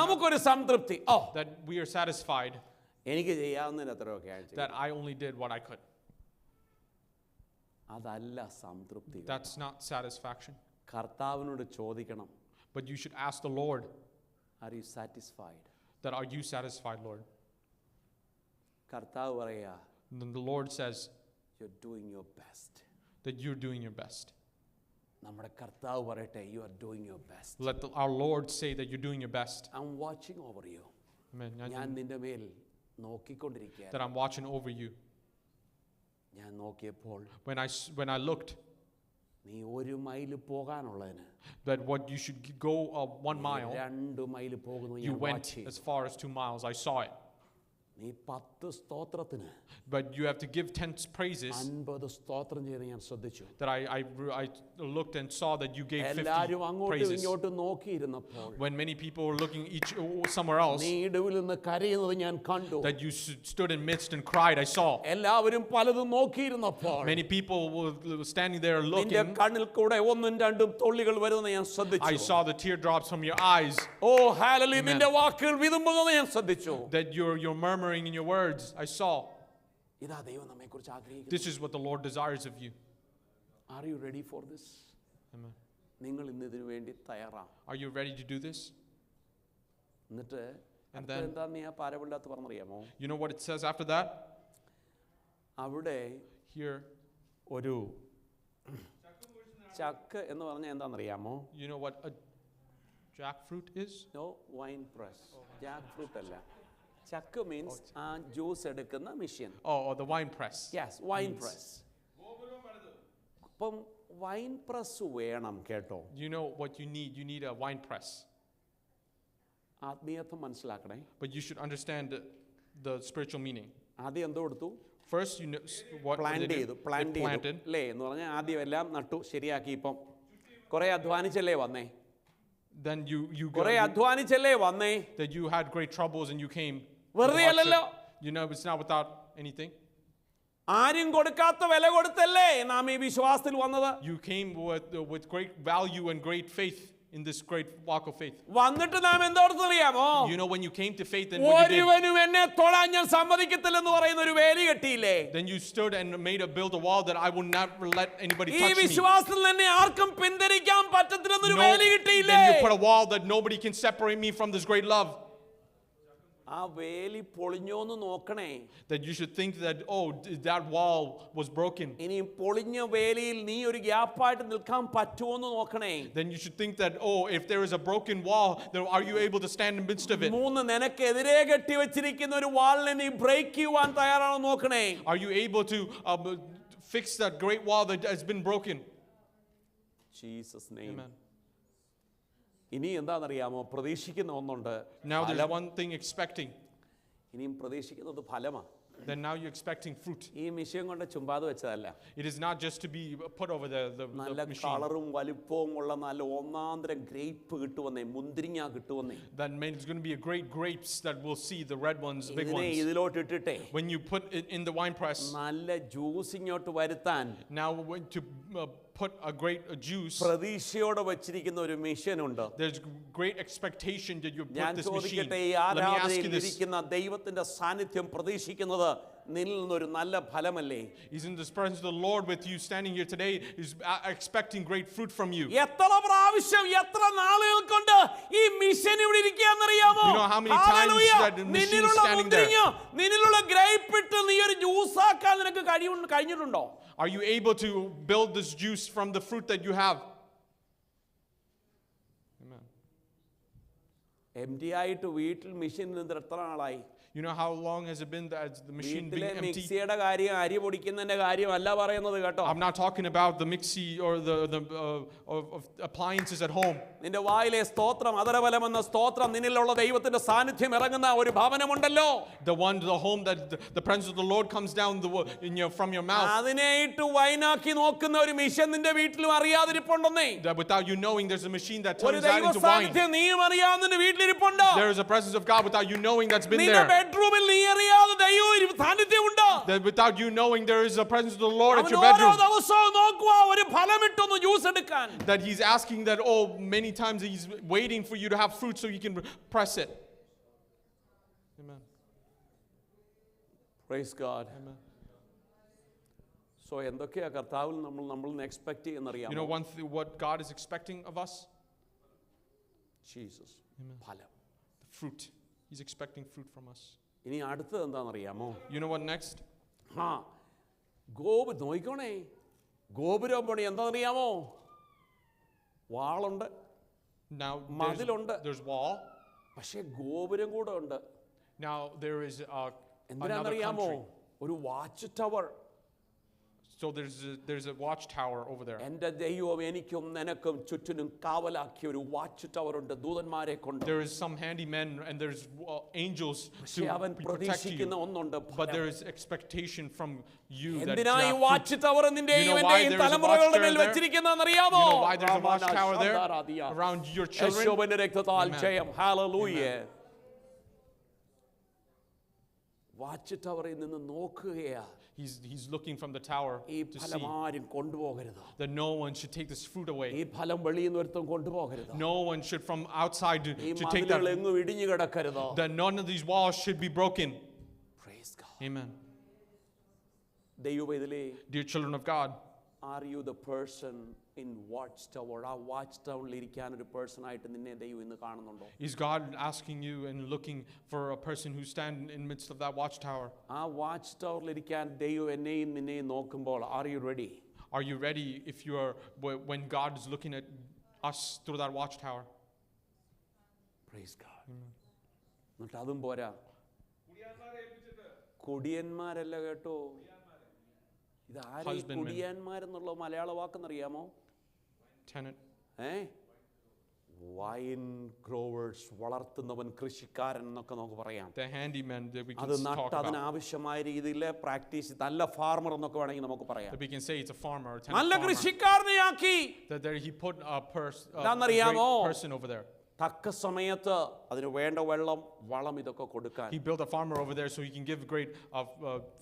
A: നമുക്കൊരു സംതൃപ്തി.
B: that we are satisfied.
A: എനിക്ക് ചെയ്യാവുന്നതിന് അത്രയൊക്കെ.
B: That I only did what I could.
A: അതല്ല സംതൃപ്തി.
B: That's not satisfaction.
A: കർത്താവിനോട് ചോദിക്കണം.
B: But you should ask the Lord.
A: Are you satisfied?
B: That are you satisfied, Lord?
A: കർത്താവ് പറയാ.
B: And then the Lord says,
A: you're doing your best.
B: That you're doing your best.
A: നമ്മുടെ കർത്താവ് പറയട്ടെ, you are doing your best.
B: Let our Lord say that you're doing your best.
A: I'm watching over you.
B: Amen.
A: ഞാൻ നിന്റെ മേൽ നോക്കിക്കൊണ്ടിരിക്കുകയാണ്.
B: That I'm watching over you.
A: ഞാൻ നോക്കിയപ്പോൾ
B: When I looked,
A: നീ 1 മൈൽ പോകാനുള്ളതിന്
B: that what you should go 1 mile,
A: 2 mile പോകുന്നു.
B: you went as far as 2 miles. I saw it.
A: നീ 10 സ്തോത്രത്തിന്,
B: But you have to give 10 praises.
A: 50 സ്തോത്രം ചെയ്ത് ഞാൻ ശ്രദ്ധിച്ചു.
B: That I looked and saw that you gave 50
A: എല്ലാവരും അങ്ങോട്ടും
B: praises.
A: ഇങ്ങോട്ടും നോക്കിയിരുന്നപ്പോൾ,
B: When many people were looking somewhere else,
A: നീ ഇടവിൽ നിന്ന് കരയുന്നത് ഞാൻ കണ്ടു.
B: that you stood in midst and cried, I saw.
A: എല്ലാവരും പലതും നോക്കിയിരുന്നപ്പോൾ,
B: Many people were standing there
A: നിന്റെ
B: looking.
A: കണ്ണിൽ കൂടെ 1ഉം 2ഉം തുള്ളികൾ വരുന്നത് ഞാൻ ശ്രദ്ധിച്ചു.
B: I saw the teardrops from your eyes.
A: Oh hallelujah, നിന്റെ വാക്കുകൾ വിതുമ്പുന്നത് ഞാൻ ശ്രദ്ധിച്ചു.
B: That you're murmuring in your words. I saw.
A: ഇതാ ദൈവം നമ്മെക്കുറിച്ച് ആഗ്രഹിക്കുന്നു.
B: This is what the Lord desires of you.
A: Are you ready for this?
B: Amen.
A: നിങ്ങൾ ഇന്ന് ഇതിനു വേണ്ടി തയ്യാറാണ്.
B: Are you ready to do this?
A: എന്നിട്ട്
B: And then-
A: എന്താന്ന് ഞാൻ പാരബിളിനകത്ത് പറഞ്ഞറിയാമോ?
B: You know what it says after that?
A: അവിടെ
B: Here,
A: ഒരു ചക്ക് എന്ന് പറഞ്ഞാൽ എന്താണെന്നറിയാമോ?
B: you know what a jackfruit is?
A: No, wine press. Jackfruit അല്ല. ചക്ക് മീൻസ് ആ ജ്യൂസ് എടുക്കുന്ന machine.
B: Oh, the wine press.
A: Yes, wine press. അപ്പം വൈൻ പ്രസ് വേണം കേട്ടോ.
B: You know what you need? You need a wine press.
A: ആത്മീയത്വം മനസ്സിലാക്കണേ.
B: But you should understand the spiritual meaning.
A: ആദ്യം എന്തോ എടുത്തു?
B: First, you know what they
A: plant
B: did.
A: ചെയ്തു.
B: They
A: plant ചെയ്തു
B: planted.
A: അല്ലേ എന്ന് പറഞ്ഞാൽ ആദ്യം എല്ലാം നട്ടു ശരിയാക്കി. ഇപ്പം കുറെ അധ്വാനിച്ചല്ലേ വന്നേ?
B: Then you
A: കുറെ അധ്വാനിച്ചല്ലേ വന്നേ?
B: that you had great troubles and you came.
A: വെറുതെ അല്ലല്ലോ.
B: You know, it's not without anything.
A: ആരും കൊടുക്കാത്ത വില കൊടുത്തല്ലേ നാം ഈ വിശ്വാസത്തിൽ വന്നത്?
B: You came with great value and great faith in this great walk of faith.
A: വന്നിട്ട് നാം എന്തോർത്തറിയാമോ?
B: You know, when you came to faith and what you did,
A: ഒരുവനും എന്നെ തൊടാൻ ഞാൻ സമ്മതിക്കത്തില്ലെന്ന് പറയുന്ന ഒരു വേലി കെട്ടിയില്ലേ?
B: then you stood and built a wall that I will not let anybody
A: ഈ
B: touch me.
A: വിശ്വാസത്തിൽ തന്നെ ആർക്കും പിന്തിരിക്കാൻ പറ്റത്തില്ലെന്നൊരു വേലി കിട്ടിയില്ലേ?
B: Then you put a wall that nobody can separate me from this great love.
A: ആ വേലി പൊളിഞ്ഞോന്ന് നോക്കണേ.
B: That you should think that, oh, that wall was broken.
A: ഇനി പൊളിഞ്ഞ വേലിയിൽ നീ ഒരു ഗ്യാപ്പായിട്ട് നിൽക്കാൻ പറ്റുമോന്ന് നോക്കണേ.
B: Then you should think that, oh, if there is a broken wall, then are you able to stand in the midst of it?
A: 3 നിനക്കെതിരെ കെട്ടി വെച്ചിരിക്കുന്ന ഒരു വാളിനെ നീ ബ്രേക്ക് ചെയ്യുവാൻ തയ്യാറാണോ നോക്കണേ.
B: Are you able to fix that great wall that has been broken?
A: Jesus name.
B: Amen.
A: ഇനി എന്താണെന്നറിയാമോ? പ്രതീക്ഷിക്കുന്ന ഒന്നുണ്ട്.
B: Now there's one thing expecting.
A: ഇനിയും പ്രതീക്ഷിക്കുന്നത് ഫലമാണ്.
B: Then now you're expecting fruit.
A: ഈ മിഷ്യൻ കൊണ്ട് ചുമ്പാത് വെച്ചതല്ല.
B: It is not just to be put over the
A: നല്ല
B: machine.
A: കളറും വലിപ്പവും ഉള്ള നല്ല ഒന്നാന്തരം ഗ്രേപ്പ് കിട്ടുവന്നേ, മുന്തിരിങ്ങ കിട്ടുവന്നേ.
B: That means it's going to be a great grapes that we'll see, the red ones, big
A: ഇതിനെ
B: ones.
A: ഇതിലോട്ട് ഇട്ടിട്ടെ
B: When you put it in the wine press,
A: നല്ല ജ്യൂസ് ഇങ്ങോട്ട് വരുത്താൻ
B: now to put a great juice,
A: പ്രതീക്ഷയോടെ വെച്ചിരിക്കുന്ന ഒരു mission ഉണ്ട്.
B: there's great expectation that you
A: ഞാൻ
B: put this machine.
A: ചോദിക്കട്ടെ, ഈ
B: Let me ask
A: ആരാധനയിൽ
B: you this.
A: ഇരിക്കുന്ന ദൈവത്തിന്റെ സാന്നിധ്യം പ്രതീക്ഷിക്കുന്നത് നിന്നിൽ നിന്നൊരു നല്ല ഫലമല്ലേ?
B: He's in this presence of the Lord with you standing here today, is expecting great fruit from you.
A: എത്ര പ്രാവശ്യം എത്ര നാളുകൾ കൊണ്ട് ഈ മിഷൻ ഇവിടെ ഇരിക്കുകയെന്നറിയാമോ?
B: You know how many times
A: hallelujah.
B: that the machine is
A: നിന്നിലുള്ള
B: standing there?
A: മുന്തിരിങ്ങ, നിന്നിലുള്ള ഗ്രേപ്പ് ഇട്ട് നീ ഒരു ജ്യൂസ് ആക്കാൻ നിനക്ക് കഴിഞ്ഞിട്ടുണ്ടോ?
B: Are you able to build this juice from the fruit that you have? Amen.
A: എംറ്റി ആയിട്ട് വീട്ടിൽ മിഷൻ നിന്നിട്ട് എത്ര നാളായി?
B: You know how long has it been that the machine
A: വീട്ടിലെ
B: being empty?
A: മിക്സിയുടെ കാര്യം, അരി പൊടിക്കുന്നതിന്റെ കാര്യമല്ല പറയുന്നത് കേട്ടോ.
B: I'm not talking about the mixie or the of appliances at home.
A: നിന്റെ വായിലെ സ്തോത്രം, അധരബലമെന്ന സ്തോത്രം, നിന്നിലുള്ള ദൈവത്തിന്റെ സാന്നിധ്യം ഇറങ്ങുന്ന ഒരു ഭവനമുണ്ടല്ലോ.
B: The home that the presence of the Lord comes down from your mouth.
A: അതിനെയിട്ട് വൈനാക്കി നോക്കുന്ന ഒരു മിഷൻ നിന്റെ വീട്ടിലും അറിയാതിരിപ്പുണ്ടെന്നേ.
B: That without you knowing, there's a machine that
A: ഒരു
B: turns that
A: ദൈവ
B: into wine.
A: സാന്നിധ്യം നീയും അറിയാതെ നിന്റെ വീട്ടിലിരിപ്പുണ്ടോ?
B: There is a presence of God without you knowing that's been
A: നിന്റെ
B: there.
A: ബെഡ്റൂമിൽ നീ അറിയാതെ ദൈവ സാന്നിധ്യമുണ്ടോ?
B: That without you knowing, there is a presence of the Lord at
A: അവൻ
B: your
A: ഓരോ
B: bedroom.
A: ദിവസവും നോക്കുക ഒരു ഫലമിട്ടൊന്ന് ജ്യൂസ് എടുക്കാൻ.
B: That He's asking that, oh, many times He's waiting for you to have fruit so you can press it. Amen.
A: Praise God.
B: Amen.
A: So എന്തൊക്കെയാ കർത്താവിൽ നമ്മൾ expect ചെയ്യുന്നറിയാമോ?
B: You know what God is expecting of us?
A: Jesus. ഫലം.
B: The fruit. He's expecting fruit from us.
A: ഇനി അടുത്തത് എന്താണെന്നറിയാമോ?
B: You know what next?
A: നോയിക്കോണേ, ഗോപുരം പണി എന്താണെന്നറിയാമോ? വാളുണ്ട്,
B: Now
A: മതിലുണ്ട്,
B: there's wall.
A: പക്ഷേ ഗോപുരം കൂടെ ഉണ്ട്.
B: Now there is another
A: എന്തിനാണെന്നറിയാമോ?
B: country.
A: ഒരു watch tower.
B: So there's a watchtower over there.
A: എൻ്റെ ദൈവം എനിക്കും നിനക്കും ചുറ്റിനും കാവലാക്കിയ ഒരു വാച്ച് ടവർ ഉണ്ട്, ദൂതന്മാരെ കൊണ്ട്.
B: There is some handymen and there's angels
A: പക്ഷേ
B: to
A: അവൻ
B: protect
A: പ്രതീക്ഷിക്കുന്ന
B: you.
A: ഒന്നുണ്ട്,
B: But there is expectation from you that you
A: എന്തിനായി
B: have
A: വാച്ച് ടവർ നിന്റെയും
B: You know why
A: എന്റെയും
B: there is a
A: തലമുറകളുടെ
B: watchtower
A: മേൽ
B: there?
A: വെച്ചിരിക്കുന്നതെന്നറിയാമോ?
B: You know why there's a watchtower there around your children?
A: യേശുവിന്റെ രക്തത്താൽ
B: Amen.
A: ജയം. Hallelujah. Watch ടവറിൽ നിന്ന് നോക്കുകയാ.
B: He's looking from the tower
A: ഈ
B: to see
A: ഫലം ആരും കൊണ്ടുപോകരുത്.
B: that no one should take this fruit
A: ഈ
B: away.
A: ഫലം വെളിയിൽ നിന്ന് ഒരുത്തം കൊണ്ടുപോകരുത്.
B: No one should from outside
A: ഈ
B: to take
A: മതിലുകൾ
B: that.
A: എങ്ങും ഇടിഞ്ഞു കിടക്കരുത്.
B: That none of these walls should be broken.
A: Praise God.
B: Amen.
A: ദൈവവേദലേ,
B: Dear children of God,
A: are you the person in watch tower? ആ watch ടവറിൽ ഇരിക്കാൻ ഒരു person ആയിട്ട് നിന്നെ ദൈവം ഇന്ന് കാണുന്നുണ്ടോ?
B: is God asking you and looking for a person who stand in midst of that watchtower?
A: ആ വാച്ച് ടവറിൽ ഇരിക്കാൻ ദൈവം എന്നെയും നിന്നെയും നോക്കുമ്പോൾ are you ready?
B: Are you ready if you are when God is looking at us through that watchtower?
A: Praise God. എന്നിട്ട് അതും പോരാ, കുടിയന്മാരല്ല കേട്ടോ. ഇതാരെ
B: Husbandmen.
A: കുടിയന്മാരെന്നുള്ള മലയാള വാക്കെന്നറിയാമോ?
B: Tenant.
A: വൈൻ ഗ്രോവേഴ്സ്, വളർത്തുന്നവൻ, കൃഷിക്കാരൻ എന്നൊക്കെ നമുക്ക് പറയാം.
B: The handyman that we
A: അത്
B: can talk
A: നട്ട്
B: about.
A: അതിനാവശ്യമായ രീതിയിൽ പ്രാക്ടീസ്, നല്ല ഫാർമർ എന്നൊക്കെ വേണമെങ്കിൽ നമുക്ക് പറയാം.
B: That we can say it's a farmer, a tenant
A: നല്ല
B: farmer.
A: കൃഷിക്കാരനെയാക്കി.
B: That there he put a
A: എന്താണെന്നറിയാമോ?
B: great person over there.
A: തക്ക സമയത്ത് അതിന് വേണ്ട വെള്ളം, വളം ഇതൊക്കെ കൊടുക്കാൻ.
B: He built a farmer over there so he can give great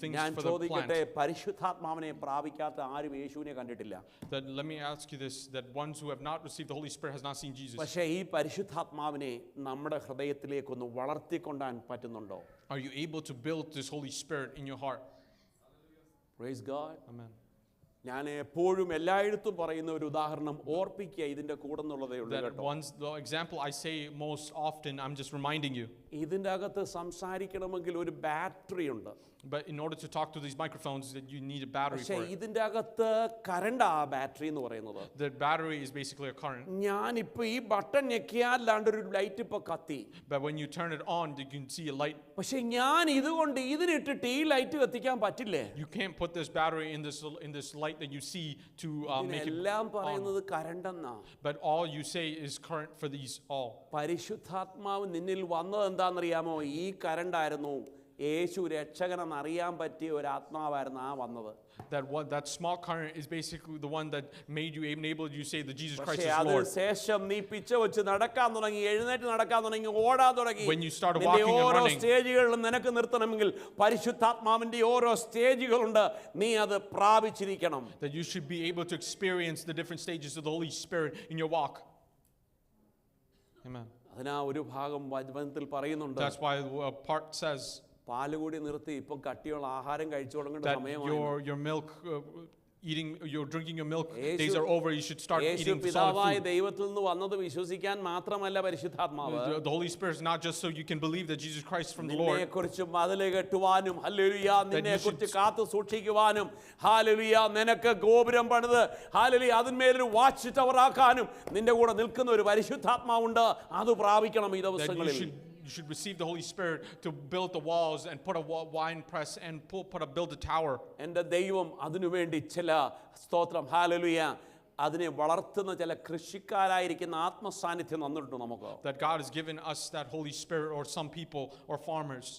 B: things
A: ഞാൻ
B: for the
A: ചോദിക്കട്ടെ,
B: plant.
A: പരിശുദ്ധാത്മാവിനെ പ്രാപിക്കാത്ത ആരും യേശുവിനെ കണ്ടിട്ടില്ല.
B: That let me ask you this, that ones who have not received the Holy Spirit has not seen Jesus.
A: പക്ഷേ ഈ പരിശുദ്ധാത്മാവിനെ നമ്മുടെ ഹൃദയത്തിലേക്കൊന്ന് വളർത്തിക്കൊണ്ടാൻ പറ്റുന്നുണ്ടോ?
B: Are you able to build this Holy Spirit in your heart?
A: Praise God.
B: Amen.
A: ഞാൻ എപ്പോഴും എല്ലായിടത്തും പറയുന്ന ഒരു ഉദാഹരണം ഓർപ്പിക്കുക, ഇതിന്റെ കൂടെ എന്നുള്ളതേ ഉള്ളൂ
B: That
A: കേട്ടോ.
B: once the example I say most often, I'm just reminding you.
A: ഇതിന്റെ അകത്ത് സംസാരിക്കണമെങ്കിൽ ഒരു ബാറ്ററി ഉണ്ട്.
B: But in order to talk to these microphones, that you need a battery
A: പക്ഷേ
B: for it.
A: ഇതിന്റെ അകത്ത് കറണ്ട്, ആ ബാറ്ററി എന്ന് പറയുന്നത്.
B: The battery is basically a current.
A: ഞാനിപ്പോ ഈ ബട്ടൺ ഞെക്കിയാലാണ്ട് ഒരു ലൈറ്റ് ഇപ്പൊ കത്തി.
B: But when you turn it on, you can see a light.
A: പക്ഷെ ഞാൻ ഇതുകൊണ്ട് ഇതിനിട്ടിട്ട് ഈ ലൈറ്റ് കത്തിക്കാൻ പറ്റില്ലേ?
B: You can't put this battery in this light that you see to make it
A: എല്ലാം
B: on.
A: പറയുന്നത് കറണ്ട് എന്നാ.
B: But all you say is current for these all.
A: പരിശുദ്ധാത്മാവ് നിന്നിൽ വന്നത് എന്താണെന്നറിയാമോ? ഈ കറണ്ട് ആയിരുന്നു. യേശു രക്ഷകനെന്ന് അറിയാൻ പറ്റിയ ഒരു ആത്മാവായിരുന്നു ആ വന്നത്.
B: That small current is basically the one that made you enabled you say that Jesus Christ
A: പക്ഷേ
B: is
A: അതിന്
B: Lord.
A: ശേഷം നീ പിച്ച വെച്ച് നടക്കാൻ തുടങ്ങി, എഴുന്നേറ്റ് നടക്കാൻ തുടങ്ങി, ഓടാൻ തുടങ്ങി.
B: When you started
A: നിന്റെ
B: walking and
A: ഓരോ
B: running.
A: സ്റ്റേജുകളിലും നിനക്ക് നിർത്തണമെങ്കിൽ പരിശുദ്ധാത്മാവിന്റെ ഓരോ സ്റ്റേജുകളുണ്ട്, നീ അത് പ്രാപിച്ചിരിക്കണം.
B: That you should be able to experience the different stages of the Holy Spirit in your walk. Amen.
A: അതിനാ ഒരു ഭാഗം വചനത്തിൽ പറയുന്നുണ്ട്,
B: That's why a part says
A: പാലുകൂടി നിർത്തി ഇപ്പം കട്ടിയുള്ള ആഹാരം കഴിച്ചു തുടങ്ങേണ്ട
B: that
A: സമയമാണ്.
B: your milk you're drinking your milk
A: Yeshu-
B: days are over. You should start
A: Yeshu
B: eating
A: പിതാവായ
B: solid food.
A: ദൈവത്തിൽ നിന്ന് വന്നത് വിശ്വസിക്കാൻ മാത്രമല്ല പരിശുദ്ധാത്മാവ്,
B: The Holy Spirit is not just so you can believe that Jesus Christ is from the Lord.
A: നിന്നെക്കുറിച്ച് മതില് കെട്ടുവാനും, hallelujah, നിന്നെക്കുറിച്ച് കാത്തു സൂക്ഷിക്കുവാനും, ഹല്ലേലൂയ, നിനക്ക് ഗോപുരം പണിത്, ഹല്ലേലൂയ, അതിന്മേലൊരു വാച്ച് ടവർ ആക്കാനും നിന്റെ കൂടെ നിൽക്കുന്ന ഒരു പരിശുദ്ധാത്മാവുണ്ട്. അത് പ്രാപിക്കണം ഈ
B: That
A: ദിവസങ്ങളിൽ.
B: you should receive the Holy Spirit to build the walls and put a wine press and build a tower.
A: എൻ്റെ ദൈവം അതിനുവേണ്ടി ചില സ്തോത്രം, ഹല്ലേലൂയ, അതിനെ വളർത്തുന്ന ചില കൃഷിക്കാരായിരിക്കുന്ന ആത്മസാന്നിധ്യം തന്നിട്ടുണ്ട് നമുക്ക്.
B: That God has given us that Holy Spirit, or some people or farmers.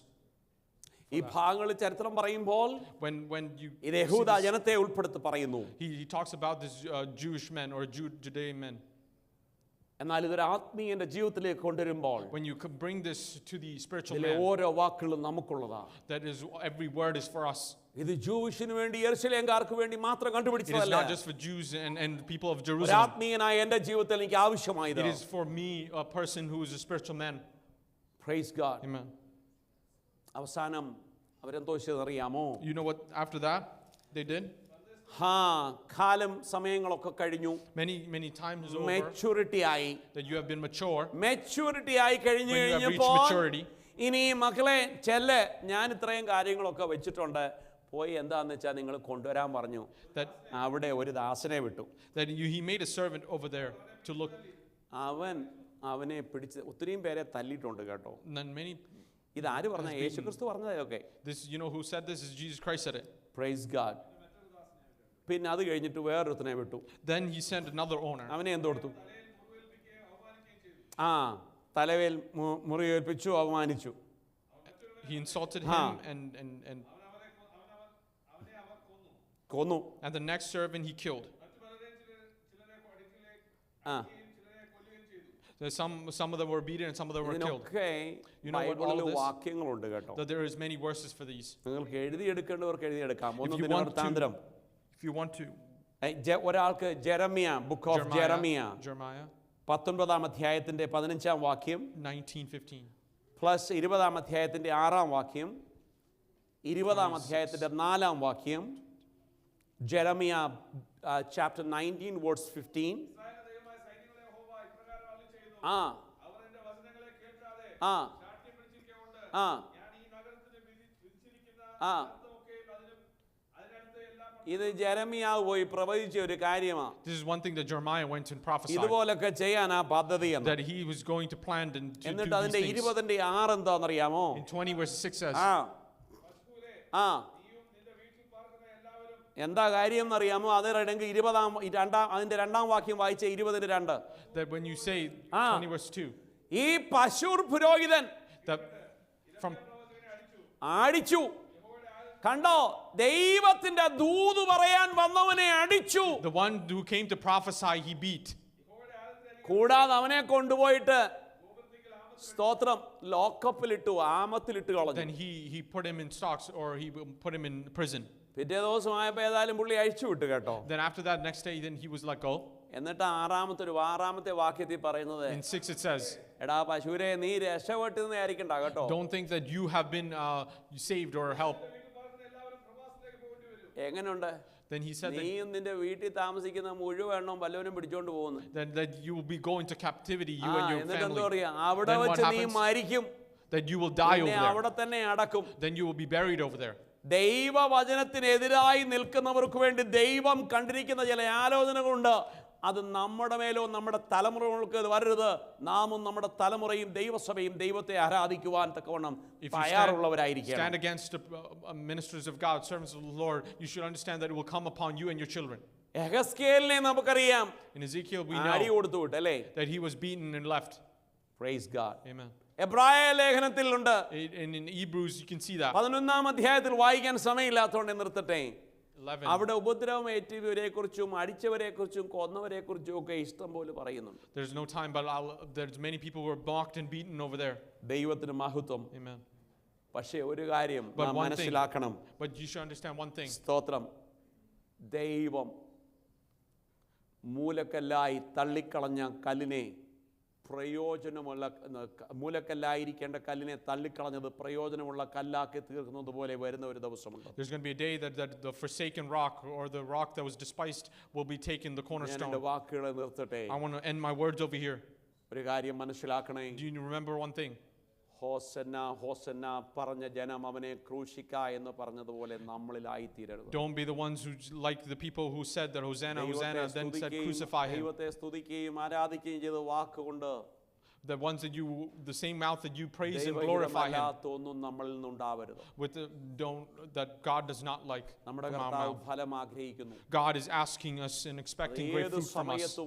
A: ഈ ഭാഗങ്ങളിൽ ചരിത്രം പറയുമ്പോൾ
B: When you
A: ഇത് യഹൂദ ജനത്തെ ഉൾപ്പെടുത്തി പറയുന്നു.
B: he talks about this Jewish men or Judean men.
A: എന്നാൽ ഇതൊരു ആത്മീയന്റെ ജീവിതത്തിലേക്ക് കൊണ്ടുവരുമ്പോൾ
B: When you could bring this to the spiritual
A: ഇതിലെ
B: man,
A: ഓരോ വാക്കുകളും നമുക്കുള്ളതാ.
B: that is every word is for us.
A: ഇത് ജൂഷിന് വേണ്ടി, യെരുശലേംകാർക്ക് വേണ്ടി മാത്രം
B: It is
A: കണ്ടുപിടിച്ചതല്ല.
B: not just for Jews and people of
A: ഒരു
B: Jerusalem.
A: ആത്മീയനായ എൻ്റെ ജീവിതത്തിൽ എനിക്ക് ആവശ്യമായത്.
B: It is for me, a person who is a spiritual man.
A: Praise God.
B: Amen.
A: അവസാനം അവരെന്തോ ചെയ്തറിയാമോ?
B: You know what after that they did?
A: കാലം സമയങ്ങളൊക്കെ കഴിഞ്ഞു,
B: Many times is over
A: maturity ആയി.
B: that you have been mature.
A: Maturity ആയി കഴിഞ്ഞു
B: When you have reached
A: കഴിഞ്ഞപ്പോൾ
B: maturity,
A: ഇനി മക്കളെ ചെല്ല്, ഞാൻ ഇത്രയും കാര്യങ്ങളൊക്കെ വെച്ചിട്ടുണ്ട്, പോയി എന്താന്ന് വെച്ചാൽ നിങ്ങൾ കൊണ്ടുവരാൻ പറഞ്ഞു.
B: that
A: അവിടെ ഒരു ദാസനെ വിട്ടു.
B: he made a servant over there. to look.
A: അവനെ പിടിച്ച് ഒത്തിരിയും പേരെ തല്ലിയിട്ടുണ്ട് കേട്ടോ.
B: And then many.
A: ഇതാര് പറഞ്ഞ? യേശുക്രിസ്തു പറഞ്ഞതൊക്കെ.
B: This, you know who said this? Is Jesus Christ said it.
A: Praise God. പിന്നെ അത് കഴിഞ്ഞിട്ട് വേറൊരുത്തനെ വിട്ടു.
B: Then he sent another owner.
A: അവനെ എന്ത് കൊടുത്തു? തലവേൽ മുറിവേൽപ്പിച്ചു, അവമാനിച്ചു.
B: He insulted him and
A: കൊന്നു.
B: And the next servant he killed. Some of them were beaten and some of them were killed. You know what all
A: വാക്യങ്ങളുണ്ട് കേട്ടോ.
B: That there is many verses for these.
A: നിങ്ങൾക്ക് എഴുതിയെടുക്കേണ്ടവർക്ക് എഴുതിയെടുക്കാം.
B: If you want to.
A: ഒരാൾക്ക് Jeremiah, book of Jeremiah,
B: Jeremiah
A: 19 അധ്യായത്തിന്റെ 15 വാക്യം
B: 19:15
A: plus 20 അധ്യായത്തിന്റെ 6 വാക്യം, 20 അധ്യായത്തിന്റെ 4 വാക്യം, Jeremiah chapter 19 verse 15. ഇത് ജെറമിയാവ് പോയി പ്രവചിച്ച ഒരു കാര്യമാണ്.
B: This is one thing that Jeremiah went and prophesied.
A: ഇതുപോലൊക്കെ ചെയ്യാൻ ആ പദ്ധതിയാണ്.
B: That he was going to plan and to do
A: എന്നിട്ട് അതിന്റെ
B: these things.
A: 20ന്റെ 6 എന്താണെന്നറിയാമോ?
B: In 20 verse 6 says.
A: എന്താ കാര്യം എന്നറിയാമോ? അതിന്റെ 2 വാക്യം വായിച്ച 20ന്റെ 2.
B: That when you say 20 verse 2.
A: ഈ പശൂർ പുരോഹിതൻ
B: That from
A: അടിച്ചു. കണ്ടോ? ദൈവത്തിന്റെ ദൂത് പറയാൻ വന്നവനെ അടിച്ചു.
B: The one who came to prophesy he beat.
A: കൂടാതെ അവനെ കൊണ്ടുപോയിട്ട് സ്തോത്രം ലോക്കപ്പിലിട്ടു, ആമത്തിലിട്ട് കളഞ്ഞു.
B: Then he put him in stocks or he put him in prison.
A: പിറ്റേ ദിവസമായപ്പോൾ ഏതായാലും പുള്ളി അഴിച്ചു വിട്ടു കേട്ടോ.
B: Then after that next day then he was let go.
A: എന്നിട്ട് 6ാമത്തെ വാക്യത്തിൽ പറയുന്നത്,
B: In 6 it says,
A: എടാ പശുരെ നീ രക്ഷപ്പെട്ടെന്ന് വിചാരിക്കണ്ട കേട്ടോ.
B: don't think that you have been saved or helped.
A: എങ്ങനെയുണ്ട്?
B: Then he said
A: നീയും നിന്റെ വീട്ടിൽ താമസിക്കുന്ന മുഴുവൻ വല്ലവനും പിടിച്ചോണ്ട് പോകുന്നു.
B: that you will be going to captivity, you and your
A: എന്നിട്ട് എന്താ
B: family.
A: പറയാ? അവിടെ വെച്ച് നീ മരിക്കും.
B: That you will die over there.
A: അവിടെ തന്നെ അടക്കും.
B: Then you will be buried over there.
A: ദൈവവചനത്തിനെതിരായി നിൽക്കുന്നവർക്ക് വേണ്ടി ദൈവം കണ്ടിരിക്കുന്ന ചില ആലോചനകളുണ്ട്. അത് നമ്മുടെ മേലോ നമ്മുടെ തലമുറകൾക്ക് വരരുത്. നാമും നമ്മുടെ തലമുറയും ദൈവസഭയും ദൈവത്തെ ആരാധിക്കുവാൻ തക്കവണ്ണം തയ്യാറുള്ളവരായിരിക്കണം.
B: Stand against ministers of God, servants of the Lord. You should understand that it will come upon you and your children.
A: എഹെസ്കേലിനെ നമുക്കറിയാം.
B: In Ezekiel we
A: അടി
B: know
A: കൊടുത്തു വിട്ടു അല്ലേ?
B: that he was beaten and left.
A: Praise God.
B: Amen.
A: എബ്രായ ലേഖനത്തിലുണ്ട്.
B: In Hebrews you can see that.
A: 11 അധ്യായത്തിൽ വായിക്കാൻ സമയമില്ലാത്തതുകൊണ്ട് നിർത്തട്ടെ.
B: 11.
A: അവിടെ ഉപദ്രവം ഏറ്റിയവരെ കുറിച്ചും അടിച്ചവരെ കുറിച്ചും കൊന്നവരെ കുറിച്ചും ഒക്കെ ഇഷ്ടം പോലെ പറയുന്നുണ്ട്.
B: There's no time, but there's many people who were mocked and beaten over there.
A: ദൈവത്തിന് മഹത്വം.
B: Amen.
A: പക്ഷേ ഒരു കാര്യം നാം മനസ്സിലാക്കണം.
B: But you should understand one thing.
A: സ്തോത്രം. ദൈവം മൂലക്കല്ലായി തള്ളിക്കളഞ്ഞ കല്ലിനെ പ്രയോജനമുള്ള മൂലക്കല്ലായിരിക്കേണ്ട കല്ലിനെ തള്ളിക്കളഞ്ഞത് പ്രയോജനമുള്ള കല്ലാക്കി തീർക്കുന്നത് പോലെ വരുന്ന ഒരു ദിവസമുണ്ട്.
B: There's going to be a day that the forsaken rock or the rock that was despised will be taken, the cornerstone.
A: ഞാൻ എൻ്റെ വാക്കുകളെ നിർത്തട്ടെ.
B: I want to end my words over here.
A: ഒരു കാര്യം മനസ്സിലാക്കണേ.
B: Do you remember one thing?
A: ഹോസന്ന ഹോസന്ന പറഞ്ഞ ജനം അവനെ ക്രൂശിക്ക എന്ന് പറഞ്ഞതുപോലെ നമ്മളിലായി തീരരുത്.
B: Don't be the ones who like the people who said that Hosanna Hosanna then said crucify him.
A: ദൈവത്തെ സ്തുതിക്കുകയും ആരാധിക്കുകയും ചെയ്ത വാക്കുകൊണ്ട്
B: the ones that you, the same mouth that you praise and glorify him with that God does not like from our mouth. God is asking us and expecting great fruit from us.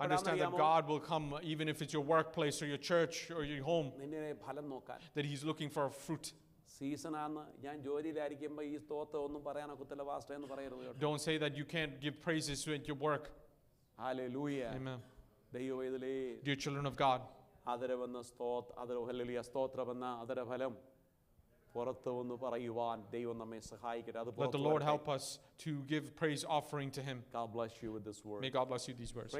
B: Understand that God will come even if it's your workplace or your church or your home, that he's looking for fruit. Don't say that you can't give praises to your work.
A: Hallelujah.
B: Amen.
A: Dear
B: children of God,
A: that
B: the Lord help us to give praise offering to him.
A: God bless you with this word.
B: May God bless you these words.